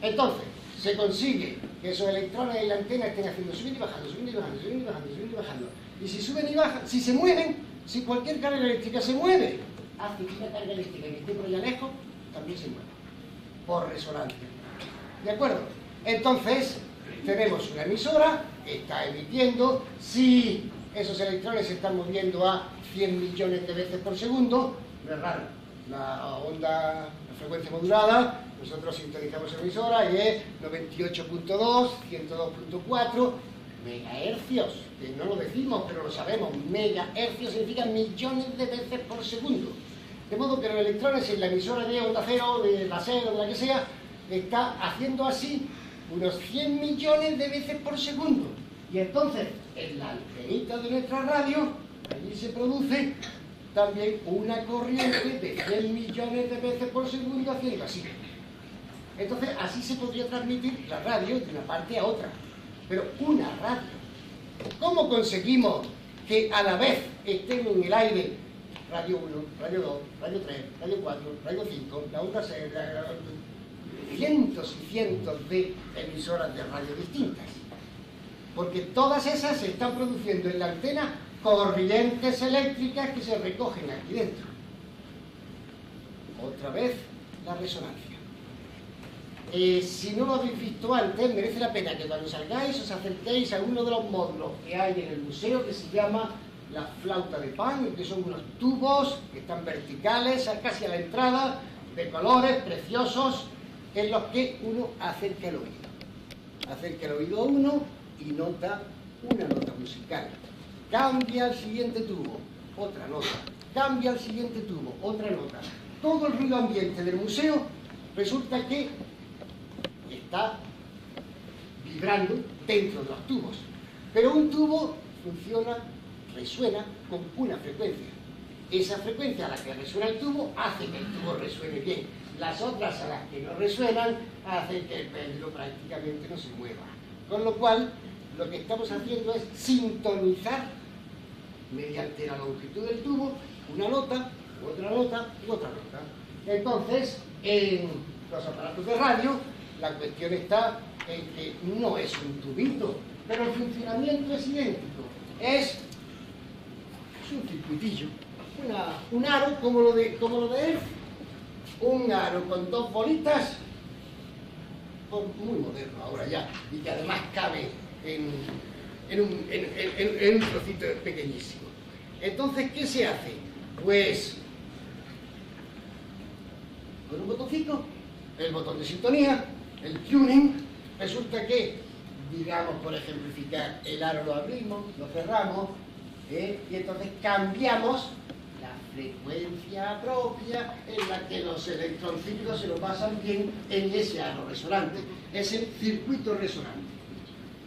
Entonces, se consigue que esos electrones en la antena estén haciendo subir y bajando, subir y bajando, subir y bajando, subir y bajando. Y si suben y bajan, si se mueven, si cualquier carga eléctrica se mueve, hace que una carga eléctrica que esté por allá lejos también se mueva, por resonancia. ¿De acuerdo? Entonces, tenemos una emisora que está emitiendo. Si esos electrones se están moviendo a 100 millones de veces por segundo, no es raro, la onda, la frecuencia modulada, nosotros sintonizamos emisora y es 98.2, 102.4 megahercios, que no lo decimos, pero lo sabemos. Megahercios significa millones de veces por segundo. De modo que los electrones en la emisora de onda cero, de láser o de la que sea, está haciendo así unos 100 millones de veces por segundo. Y entonces, en la antenita de nuestra radio, allí se produce también una corriente de 100 millones de veces por segundo haciendo así. Entonces, así se podría transmitir la radio de una parte a otra. Pero una radio. ¿Cómo conseguimos que a la vez estén en el aire radio 1, radio 2, radio 3, radio 4, radio 5, la onda 6, cientos y cientos de emisoras de radio distintas? Porque todas esas se están produciendo en la antena corrientes eléctricas que se recogen aquí dentro. Otra vez la resonancia. Si no lo habéis visto antes, merece la pena que cuando salgáis os acerquéis a uno de los módulos que hay en el museo, que se llama la flauta de Pan, que son unos tubos que están verticales, casi a la entrada, de colores preciosos, en los que uno acerca el oído. Acerca el oído a uno y nota una nota musical. Cambia al siguiente tubo, otra nota. Cambia al siguiente tubo, otra nota. Todo el ruido ambiente del museo resulta que está vibrando dentro de los tubos. Pero un tubo resuena con una frecuencia. Esa frecuencia a la que resuena el tubo hace que el tubo resuene bien. Las otras a las que no resuenan hacen que el péndulo prácticamente no se mueva. Con lo cual, lo que estamos haciendo es sintonizar mediante la longitud del tubo una nota, otra nota y otra nota. Entonces, en los aparatos de radio, la cuestión está en que no es un tubito, pero el funcionamiento es idéntico. Es un circuitillo, un aro como lo de él, un aro con dos bolitas, muy moderno ahora ya, y que además cabe en un trocito pequeñísimo. Entonces, ¿qué se hace? Pues con un botoncito, el botón de sintonía, el tuning, resulta que, digamos, por ejemplificar, el aro lo abrimos, lo cerramos, y entonces cambiamos la frecuencia propia en la que los electroncitos se lo pasan bien en ese aro resonante. Es el circuito resonante.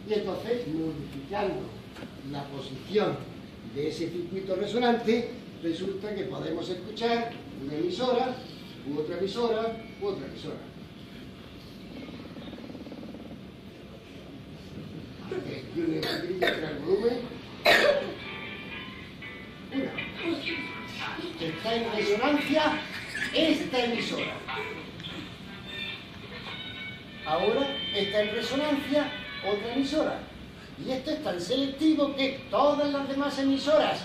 Y entonces, modificando la posición de ese circuito resonante, resulta que podemos escuchar una emisora, u otra emisora, u otra emisora. Y un el volumen. Está en resonancia esta emisora. Ahora está en resonancia otra emisora. Y esto es tan selectivo que todas las demás emisoras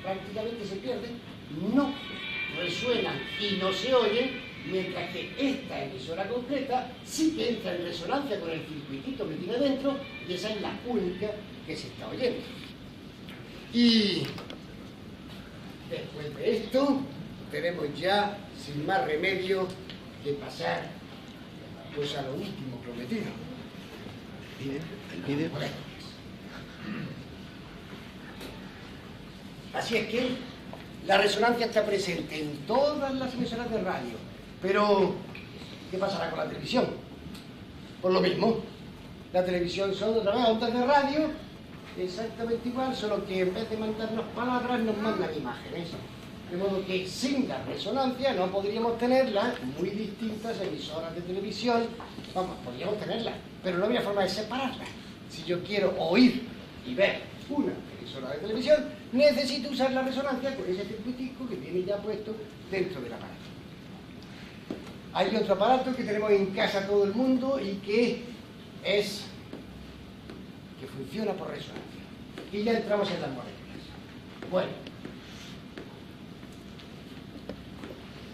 prácticamente se pierden, no resuenan y no se oyen, mientras que esta emisora concreta sí que entra en resonancia con el circuitito que tiene dentro, y esa es la única que se está oyendo. Y después de esto tenemos ya sin más remedio que pasar pues a lo último prometido. El vídeo. Así es que la resonancia está presente en todas las emisoras de radio. Pero, ¿qué pasará con la televisión? Por lo mismo. La televisión son otra vez ondas de radio, exactamente igual, solo que en vez de mandarnos palabras nos mandan imágenes. De modo que sin la resonancia no podríamos tenerlas, muy distintas emisoras de televisión. Vamos, podríamos tenerlas, pero no había forma de separarlas. Si yo quiero oír y ver una emisora de televisión, necesito usar la resonancia con ese circuitico que viene ya puesto dentro del aparato. Hay otro aparato que tenemos en casa todo el mundo y que funciona por resonancia. Y ya entramos en las moléculas. Bueno,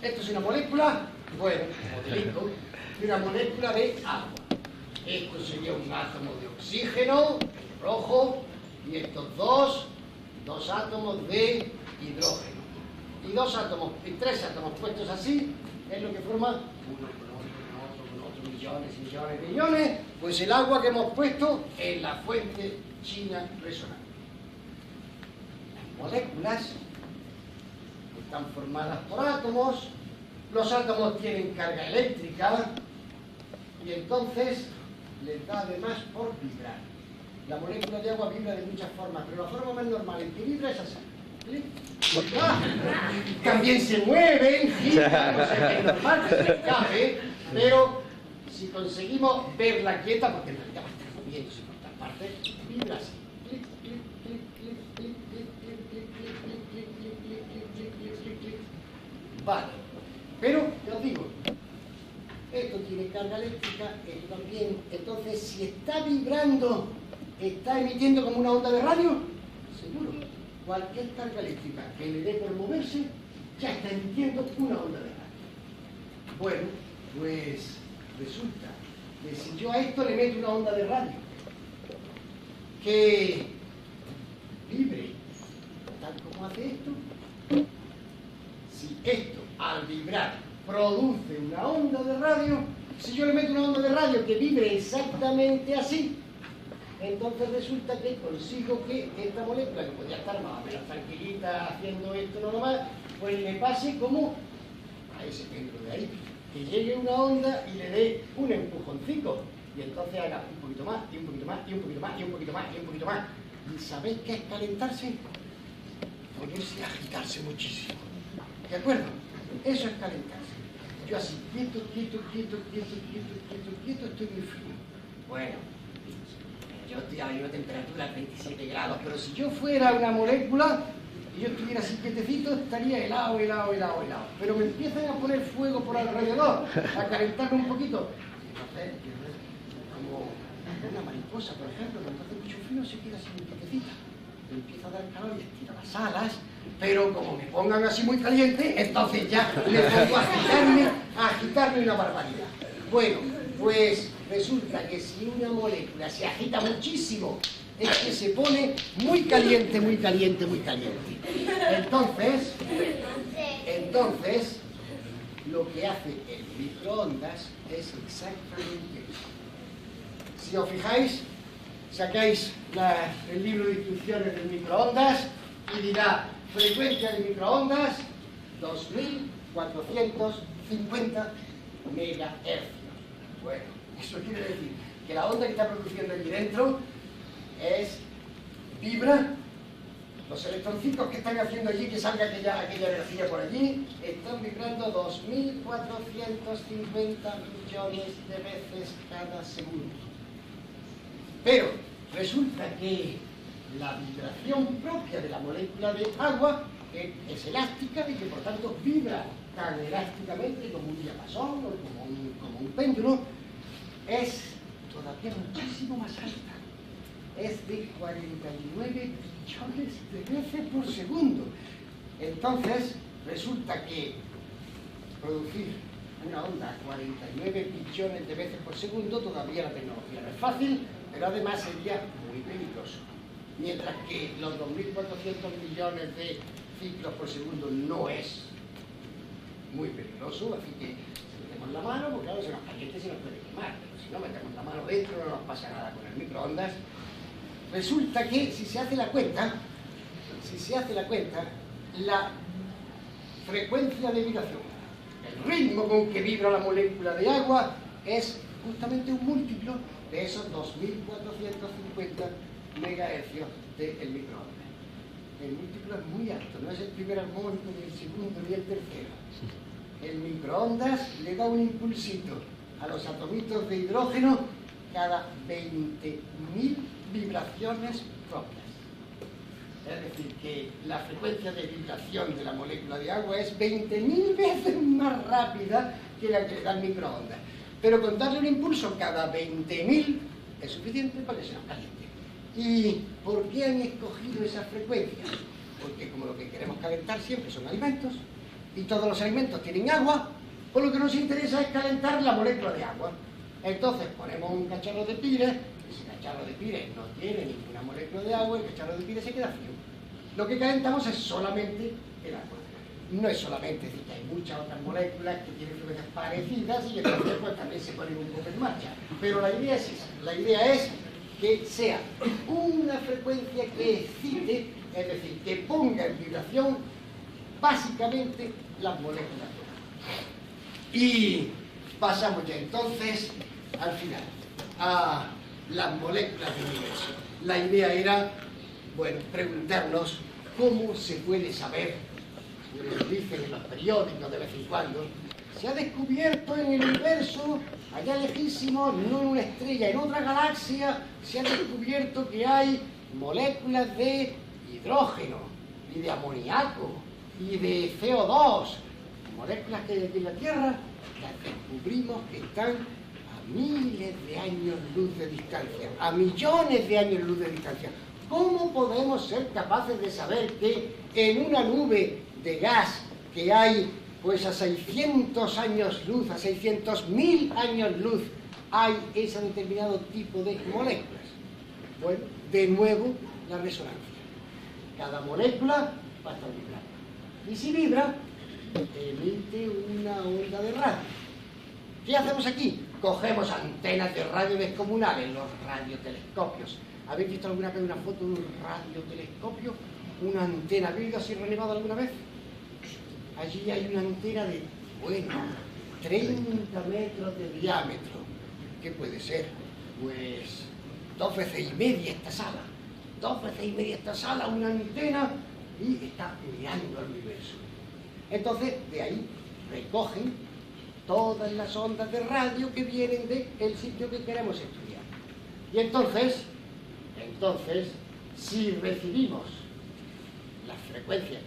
esto es una molécula, bueno, modelico, de una molécula de agua. Esto sería un átomo de oxígeno, rojo, y estos dos átomos de hidrógeno. Y tres átomos puestos así, es lo que forma uno con otro, millones y millones y millones, pues el agua que hemos puesto en la fuente china resonante. Las moléculas están formadas por átomos, los átomos tienen carga eléctrica y entonces les da además por vibrar. La molécula de agua vibra de muchas formas, pero la forma más normal en que vibra es así. ¿Sí? También se mueven, giran, o sea que es normal que se escape, pero si conseguimos verla quieta, porque en realidad va a estar moviéndose por todas partes, vibra así. Clic, clic, clic, clic, clic, clic, clic, clic, clic, clic, clic, clic, clic, clic, clic, clic, clic. Vale, pero ya os digo, esto tiene carga eléctrica, esto también. Entonces, si está vibrando, está emitiendo como una onda de radio, seguro. Cualquier carga eléctrica que le dé por moverse, ya está emitiendo una onda de radio. Bueno, pues resulta que si yo a esto le meto una onda de radio, que vibre tal como hace esto, si esto al vibrar produce una onda de radio, si yo le meto una onda de radio que vibre exactamente así, entonces resulta que consigo que esta molécula, que podría estar más o menos tranquilita haciendo esto normal, pues le pase como a ese péndulo de ahí, que llegue una onda y le dé un empujoncito, y entonces haga un poquito más, y un poquito más, y un poquito más, y un poquito más, y un poquito más. ¿Y sabéis qué es calentarse? Ponerse a agitarse muchísimo. ¿De acuerdo? Eso es calentarse. Yo así, quieto, estoy muy frío. Bueno, yo estoy a una temperatura de 27 grados, pero si yo fuera una molécula y yo estuviera así quietecito, estaría helado. Pero me empiezan a poner fuego por alrededor, a calentarme un poquito. Entonces, como una mariposa, por ejemplo, cuando hace mucho frío se queda así muy quietecita. Me empieza a dar calor y estira las alas, pero como me pongan así muy caliente, entonces ya me pongo a agitarme una barbaridad. Bueno, pues resulta que si una molécula se agita muchísimo, es que se pone muy caliente. Entonces, lo que hace el microondas es exactamente eso. Si os fijáis, sacáis el libro de instrucciones del microondas y dirá frecuencia de microondas 2450 MHz. Bueno, eso quiere decir que la onda que está produciendo allí dentro vibra. Los electroncitos que están haciendo allí que salga aquella energía por allí están vibrando 2450 millones de veces cada segundo. Pero resulta que la vibración propia de la molécula de agua es elástica y que por tanto vibra tan elásticamente como un diapasón o como un péndulo, es todavía muchísimo más alta. Es de 49 billones de veces por segundo. Entonces, resulta que producir una onda a 49 billones de veces por segundo, todavía la tecnología no es fácil, pero además sería muy peligroso. Mientras que los 2.400 millones de ciclos por segundo no es muy peligroso, así que si metemos la mano, porque claro, se nos caliente y se nos puede quemar, pero si no metemos la mano dentro no nos pasa nada con el microondas. Resulta que si se hace la cuenta, la frecuencia de vibración, el ritmo con que vibra la molécula de agua es justamente un múltiplo de esos 2450 MHz del microondas. El múltiplo es muy alto, no es el primer armónico, ni el segundo, ni el tercero. El microondas le da un impulsito a los atomitos de hidrógeno cada 20.000 vibraciones propias. Es decir, que la frecuencia de vibración de la molécula de agua es 20.000 veces más rápida que la que le da el microondas. Pero con darle un impulso cada 20.000 es suficiente para que se nos caliente. ¿Y por qué han escogido esa frecuencia? Porque como lo que queremos calentar siempre son alimentos, y todos los alimentos tienen agua, pues lo que nos interesa es calentar la molécula de agua. Entonces ponemos un cacharro de Pires, ese cacharro de Pires no tiene ninguna molécula de agua, el cacharro de Pires se queda frío. Lo que calentamos es solamente el agua. No es solamente, es decir, que hay muchas otras moléculas que tienen frecuencias parecidas y entonces pues también se ponen un poco en marcha. Pero la idea es esa, la idea es que sea una frecuencia que excite, es decir, que ponga en vibración básicamente las moléculas. Y pasamos ya entonces al final a las moléculas del universo. La idea era, bueno, preguntarnos cómo se puede saber, como dicen en los periódicos de vez en cuando, se ha descubierto en el universo, allá lejísimo, no en una estrella, en otra galaxia, se ha descubierto que hay moléculas de hidrógeno y de amoníaco y de CO2, moléculas que en la Tierra las descubrimos que están a miles de años luz de distancia, a millones de años luz de distancia. ¿Cómo podemos ser capaces de saber que en una nube de gas que hay pues a 600 años luz, a 600.000 años luz, hay ese determinado tipo de moléculas? Bueno, de nuevo la resonancia. Cada molécula va a estar vibrando. Y si vibra, emite una onda de radio. ¿Qué hacemos aquí? Cogemos antenas de radio descomunales, los radiotelescopios. ¿Habéis visto alguna vez una foto de un radiotelescopio? ¿Una antena? ¿Habéis ido a Sierra Nevada alguna vez? Allí hay una antena de, bueno, 30 metros de diámetro. ¿Qué puede ser? Pues 2 veces y media esta sala. 2 veces y media esta sala, una antena, y está mirando al universo. Entonces, de ahí recogen todas las ondas de radio que vienen del sitio que queremos estudiar. Y entonces, si recibimos las frecuencias,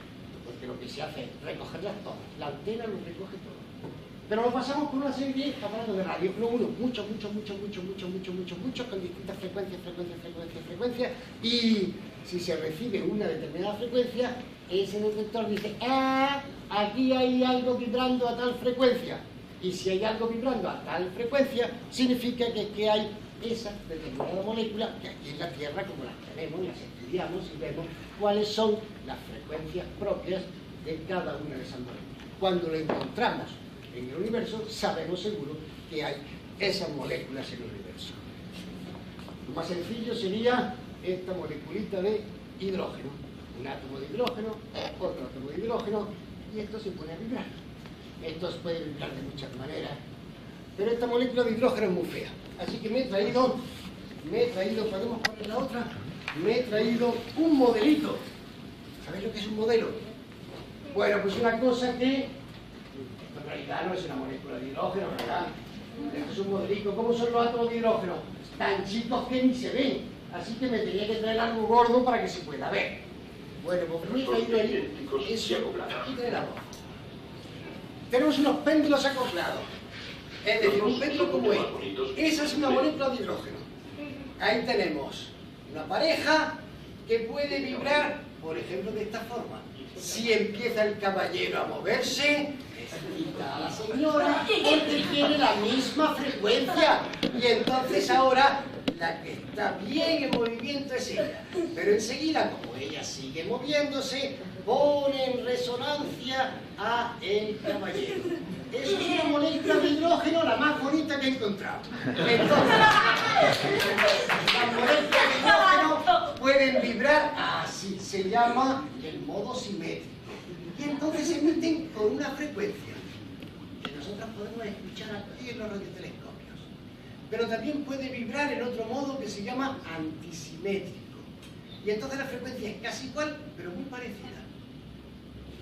porque lo que se hace es recogerlas todas, la antena lo recoge todo, pero lo pasamos por una serie de aparatos de radio, no uno, muchos, con distintas frecuencias, y si se recibe una determinada frecuencia, ese detector dice, aquí hay algo vibrando a tal frecuencia, y si hay algo vibrando a tal frecuencia, significa que hay esa determinada molécula, que aquí en la Tierra, como las tenemos, las estudiamos y vemos cuáles son las frecuencias propias de cada una de esas moléculas. Cuando lo encontramos en el universo, sabemos seguro que hay esas moléculas en el universo. Lo más sencillo sería esta moleculita de hidrógeno. Un átomo de hidrógeno, otro átomo de hidrógeno, y esto se pone a vibrar. Estos pueden vibrar de muchas maneras, pero esta molécula de hidrógeno es muy fea. Así que me he traído, podemos poner la otra, me he traído un modelito. ¿Sabéis lo que es un modelo? Bueno, pues una cosa que en realidad no es una molécula de hidrógeno, ¿verdad? Es un modelito. ¿Cómo son los átomos de hidrógeno? Tan chicos que ni se ven. Así que me tenía que traer algo gordo para que se pueda ver. Bueno, pues me he traído ahí eso. Aquí tenemos. Tenemos unos péndulos acoplados. Es decir, un péndulo como esa es una molécula de hidrógeno. Ahí tenemos una pareja que puede vibrar, por ejemplo, de esta forma. Si empieza el caballero a moverse, necesita a la señora porque tiene la misma frecuencia. Y entonces ahora la que está bien en movimiento es ella. Pero enseguida, como ella sigue moviéndose, pone en resonancia a el caballero. Eso es una molécula de hidrógeno la más bonita que he encontrado. Entonces, las moléculas de hidrógeno pueden vibrar así, se llama el modo simétrico. Y entonces se emiten con una frecuencia que nosotros podemos escuchar aquí en los radiotelescopios. Pero también puede vibrar en otro modo que se llama antisimétrico. Y entonces la frecuencia es casi igual, pero muy parecida.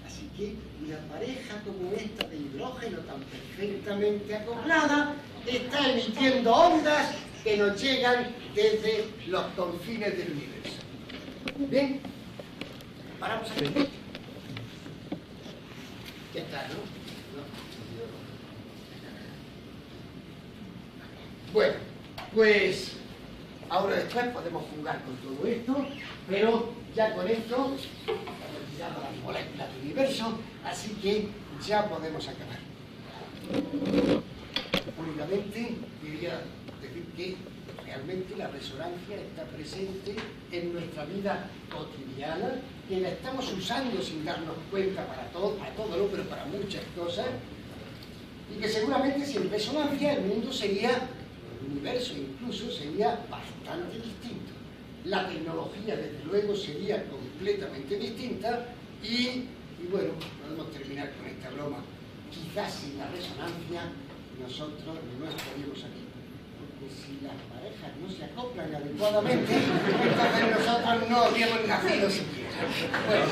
Así que una pareja como esta de hidrógeno tan perfectamente acoplada está emitiendo ondas que nos llegan desde los confines del universo. Bien, paramos aquí. Ya está, ¿no? Bueno, pues ahora después podemos jugar con todo esto, pero ya con esto hemos tirado las moléculas del universo, así que ya podemos acabar. rápidamente quería decir que realmente la resonancia está presente en nuestra vida cotidiana, que la estamos usando sin darnos cuenta para todo, ¿no? Pero para muchas cosas, y que seguramente sin resonancia el mundo sería, el universo incluso, sería bastante distinto. La tecnología, desde luego, sería completamente distinta y bueno, podemos terminar con esta broma. Quizás sin la resonancia nosotros no estaríamos aquí. Porque si las parejas no se acoplan adecuadamente, entonces nosotros no habríamos nacido siquiera. Bueno.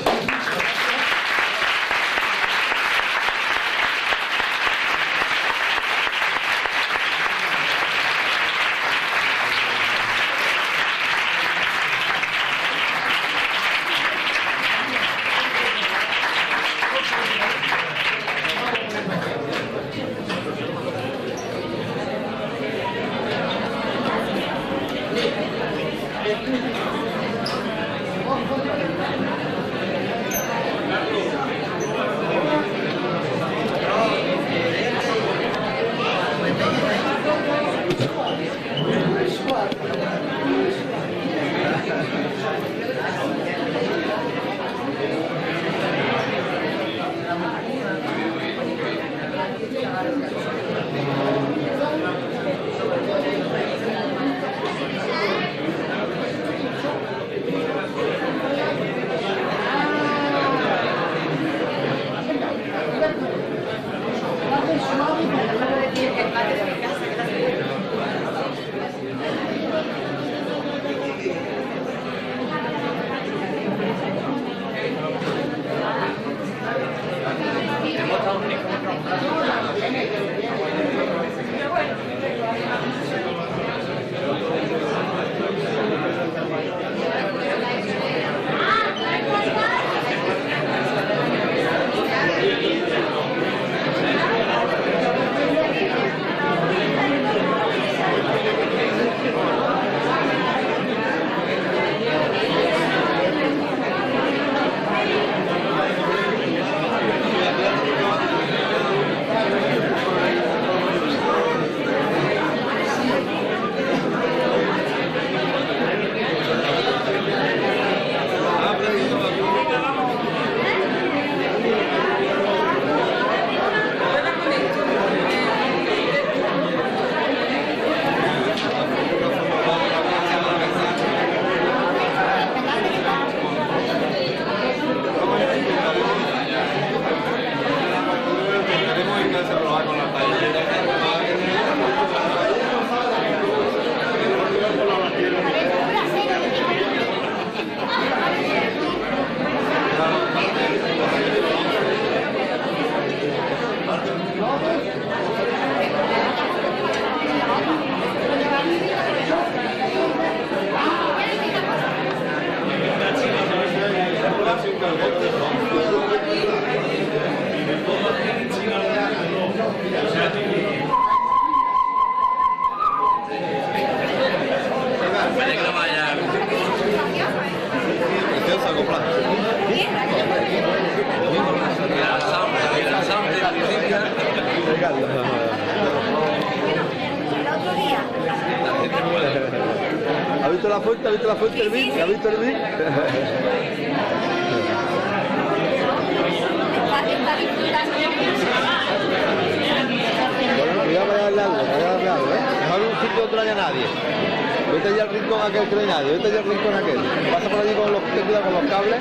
¿Ha visto la fuente? ¿Ha visto la fuente del Vic? ¿Ha visto el Vic? Bueno, cuidado, vaya a darle algo, vaya a darle algo, ¿eh? Mejor un sitio donde no haya nadie. Vete ya al rincón aquel que no hay nadie, vete ya al rincón aquel. Pasa por allí con los, ten cuidado con los cables.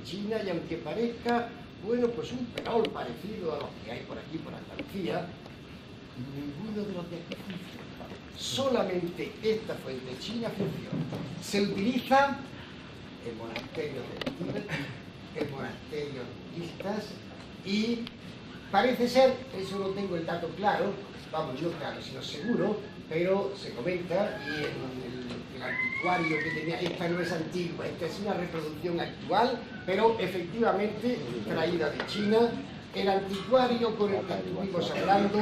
China, y aunque parezca, bueno, pues un perol parecido a los que hay por aquí, por Andalucía, ninguno de los de aquí funciona. Solamente esta fuente china funciona. Se utiliza el monasterio del Tíbet, el monasterio budistas, y parece ser, eso no tengo el dato claro, vamos, no claro, sino seguro, pero se comenta, y el anticuario que tenía, esta no es antigua, esta es una reproducción actual, pero efectivamente traída de China. El anticuario con el que estuvimos hablando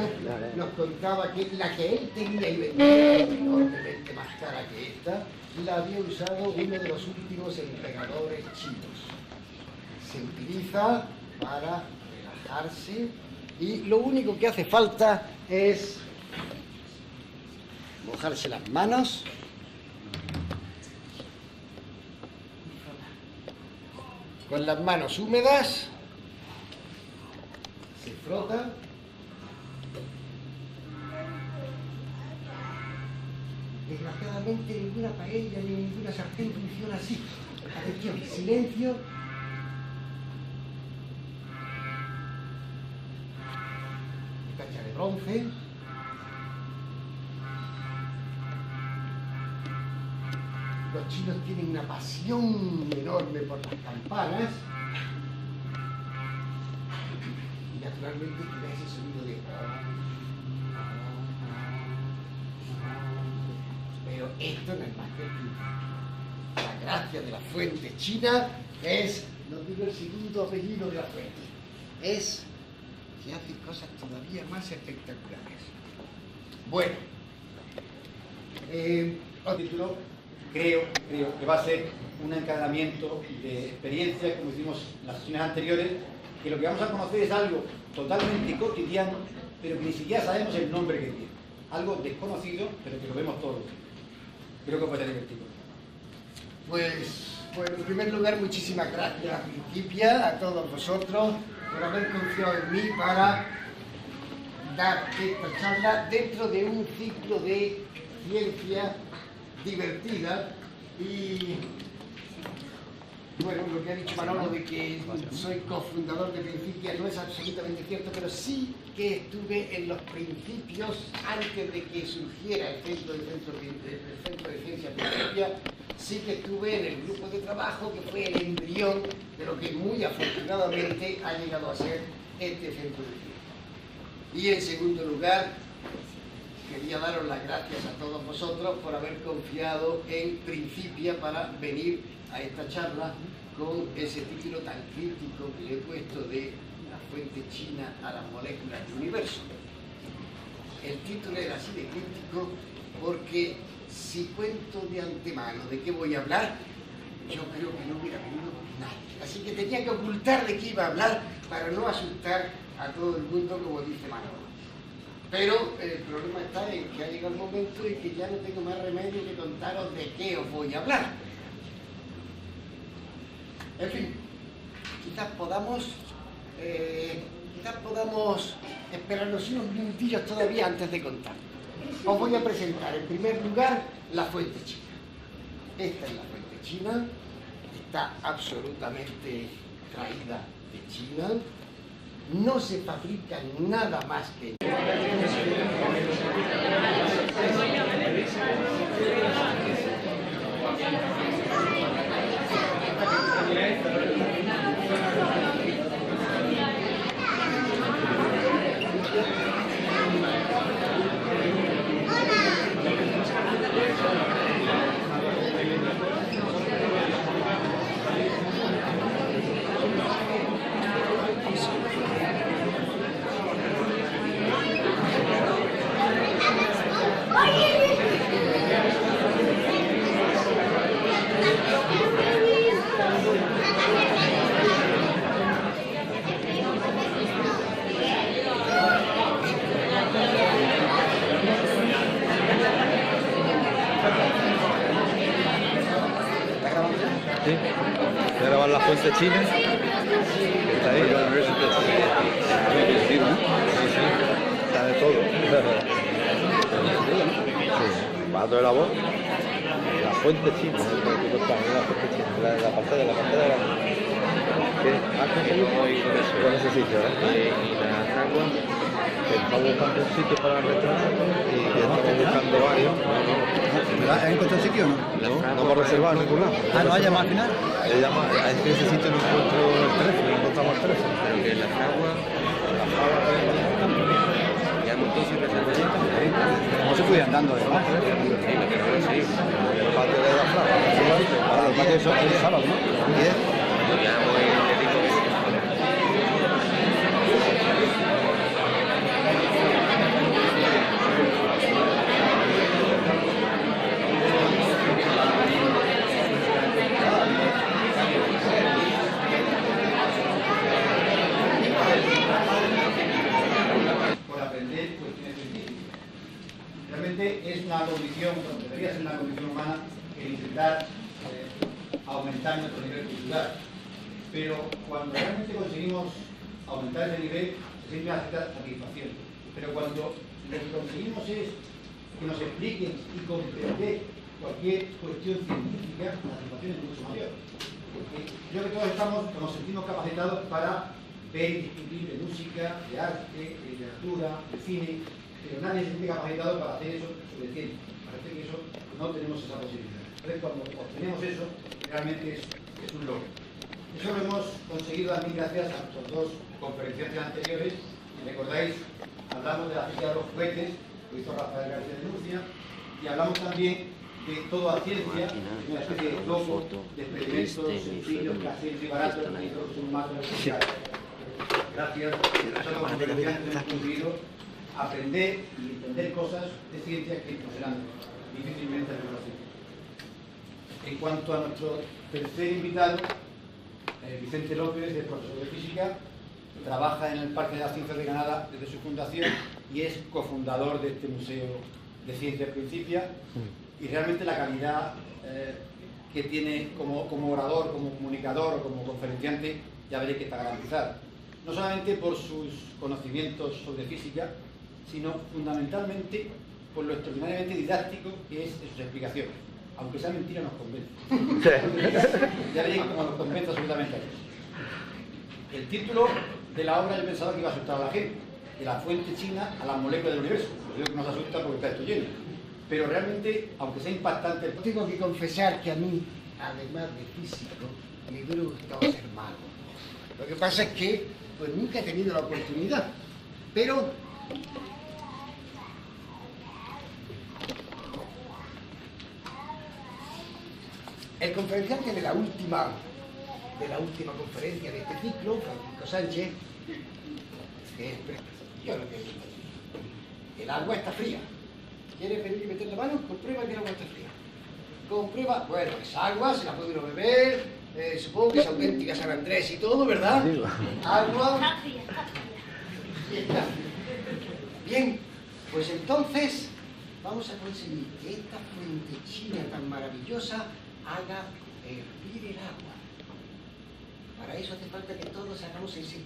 nos contaba que la que él tenía y vendía, enormemente más cara que esta, la había usado uno de los últimos emperadores chinos. Se utiliza para relajarse y lo único que hace falta es mojarse las manos con las manos húmedas. Se frota. Desgraciadamente ninguna paella ni ninguna sartén funciona así. Atención, silencio. Tacha de bronce. Los chinos tienen una pasión enorme por las campanas. Y naturalmente tiene ese sonido de... Pero esto no es más que el principio. La gracia de la fuente china es, no digo el segundo apellido de la fuente, es que hace cosas todavía más espectaculares. Bueno, El título creo que va a ser un encadenamiento de experiencias, como hicimos en las sesiones anteriores, que lo que vamos a conocer es algo totalmente cotidiano, pero que ni siquiera sabemos el nombre que tiene. Algo desconocido, pero que lo vemos todos los días. Creo que puede ser divertido. pues, en primer lugar, muchísimas gracias, Principia, a todos vosotros por haber confiado en mí para dar esta charla dentro de un ciclo de ciencia divertida. Y bueno, lo que ha dicho Manolo de que soy cofundador de Principia no es absolutamente cierto, pero sí que estuve en los principios antes de que surgiera el centro de ciencia Principia. Sí que estuve en el grupo de trabajo que fue el embrión de lo que muy afortunadamente ha llegado a ser este centro de ciencia. Y en segundo lugar, quería daros las gracias a todos vosotros por haber confiado en Principia para venir a esta charla con ese título tan crítico que le he puesto de la fuente china a las moléculas del universo. El título era así de crítico porque si cuento de antemano de qué voy a hablar, yo creo que no hubiera venido nadie. Así que tenía que ocultar de qué iba a hablar para no asustar a todo el mundo, como dice Manolo. Pero el problema está en que ha llegado el momento y que ya no tengo más remedio que contaros de qué os voy a hablar. En fin, quizás podamos esperarnos unos minutillos todavía antes de contar. Os voy a presentar en primer lugar la fuente china. Esta es la fuente china, está absolutamente traída de China. No se fabrica nada más que... Sí, voy a grabar la fuente china. Está ahí. Sí, sí, está de todo. Sí, pato de la voz. La fuente china, la fuente china, la pantalla, con ese sitio, ¿eh? Y las aguas, Que está buscando un sitio para el restaurante y que estamos buscando varios. ¿Verdad? ¿Has encontrado sitio o no? No hemos reservado en ningún lado. Ah, ¿no has llamado al final? Le llama, es que ese sitio no encuentro el teléfono, no encontramos el teléfono. pero que las aguas, ya entonces reservaditas. ¿Cómo se puede andando además? Sí, lo que no lo sé. El patio de la plaza. Claro, el patio es el sábado, ¿no? ¿10? Ya voy, le digo que sí. Por aprender cuestiones científicas. Realmente es una condición, debería ser una condición humana, el intentar aumentar nuestro nivel cultural. Pero cuando realmente conseguimos aumentar ese nivel, se siente una cierta satisfacción. Pero cuando lo que conseguimos es que nos expliquen y comprender cualquier cuestión científica, la satisfacción es mucho mayor. Porque yo que todos nos sentimos capacitados para ver y discutir de música, de arte, de literatura, de cine, pero nadie se siente capacitado para hacer eso sobre ciencia. Parece que eso no tenemos esa posibilidad. Entonces, cuando obtenemos eso, realmente es un logro. Eso lo hemos conseguido también gracias a nuestras dos conferencias anteriores. Si recordáis, hablamos de la física de los juguetes, lo hizo Rafael García de Murcia, y hablamos también de toda ciencia, una especie de globo de experimentos sencillos, caseros y baratos, que son más beneficiarios. Gracias a esas dos conferencias hemos conseguido aprender y entender cosas de ciencia que nos eran difícilmente reconocidas. En cuanto a nuestro tercer invitado, Vicente López, es profesor de física, trabaja en el Parque de las Ciencias de Granada desde su fundación y es cofundador de este Museo de Ciencias Principia, y realmente la calidad que tiene como orador, como comunicador o como conferenciante, ya veréis que está garantizada. No solamente por sus conocimientos sobre física, sino fundamentalmente por lo extraordinariamente didáctico que es de sus explicaciones. Aunque sea mentira, nos convence. Ya veréis cómo nos convence absolutamente a todos. El título de la obra yo pensaba que iba a asustar a la gente, de la fuente china a las moléculas del universo. Yo digo que nos asusta porque está esto lleno. Pero realmente, aunque sea impactante... Tengo que confesar que a mí, además de físico, me hubiera gustado ser mago. Lo que pasa es que pues nunca he tenido la oportunidad. Pero el conferenciante de la última conferencia de este ciclo, Francisco Sánchez, yo lo que digo, el agua está fría. ¿Quieres venir y meter la mano? Comprueba que el agua está fría. Comprueba, bueno, esa agua se la puede uno beber, supongo que es auténtica San Andrés y todo, ¿verdad? Agua. Está fría, está fría. Está. Bien, pues entonces vamos a conseguir que esta fuente china tan maravillosa haga hervir el agua. Para eso hace falta que todos hagamos ese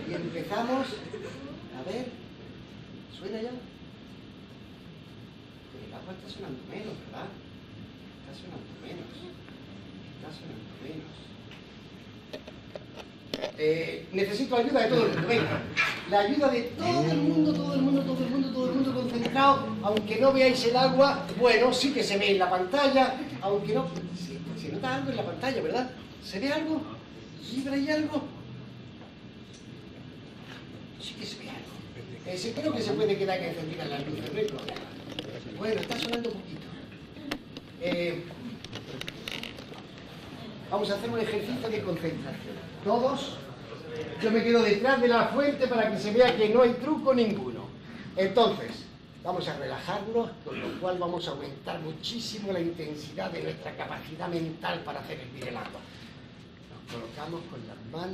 y empezamos. A ver, ¿suena ya? Pero el agua está sonando menos, ¿verdad? Está sonando menos. Está sonando menos. Necesito ayuda de todo el mundo, venga. La ayuda de todo el mundo concentrado. Aunque no veáis el agua, bueno, sí que se ve en la pantalla, aunque no... Se nota algo en la pantalla, ¿verdad? ¿Se ve algo? ¿Vibra ahí algo? Sí que se ve algo. Creo que se puede quedar que encendida las luces, no hay problema. Bueno, está sonando un poquito. Vamos a hacer un ejercicio de concentración. Todos, yo me quedo detrás de la fuente para que se vea que no hay truco ninguno. Entonces, vamos a relajarnos, con lo cual vamos a aumentar muchísimo la intensidad de nuestra capacidad mental para hacer hervir el agua. Nos colocamos con las manos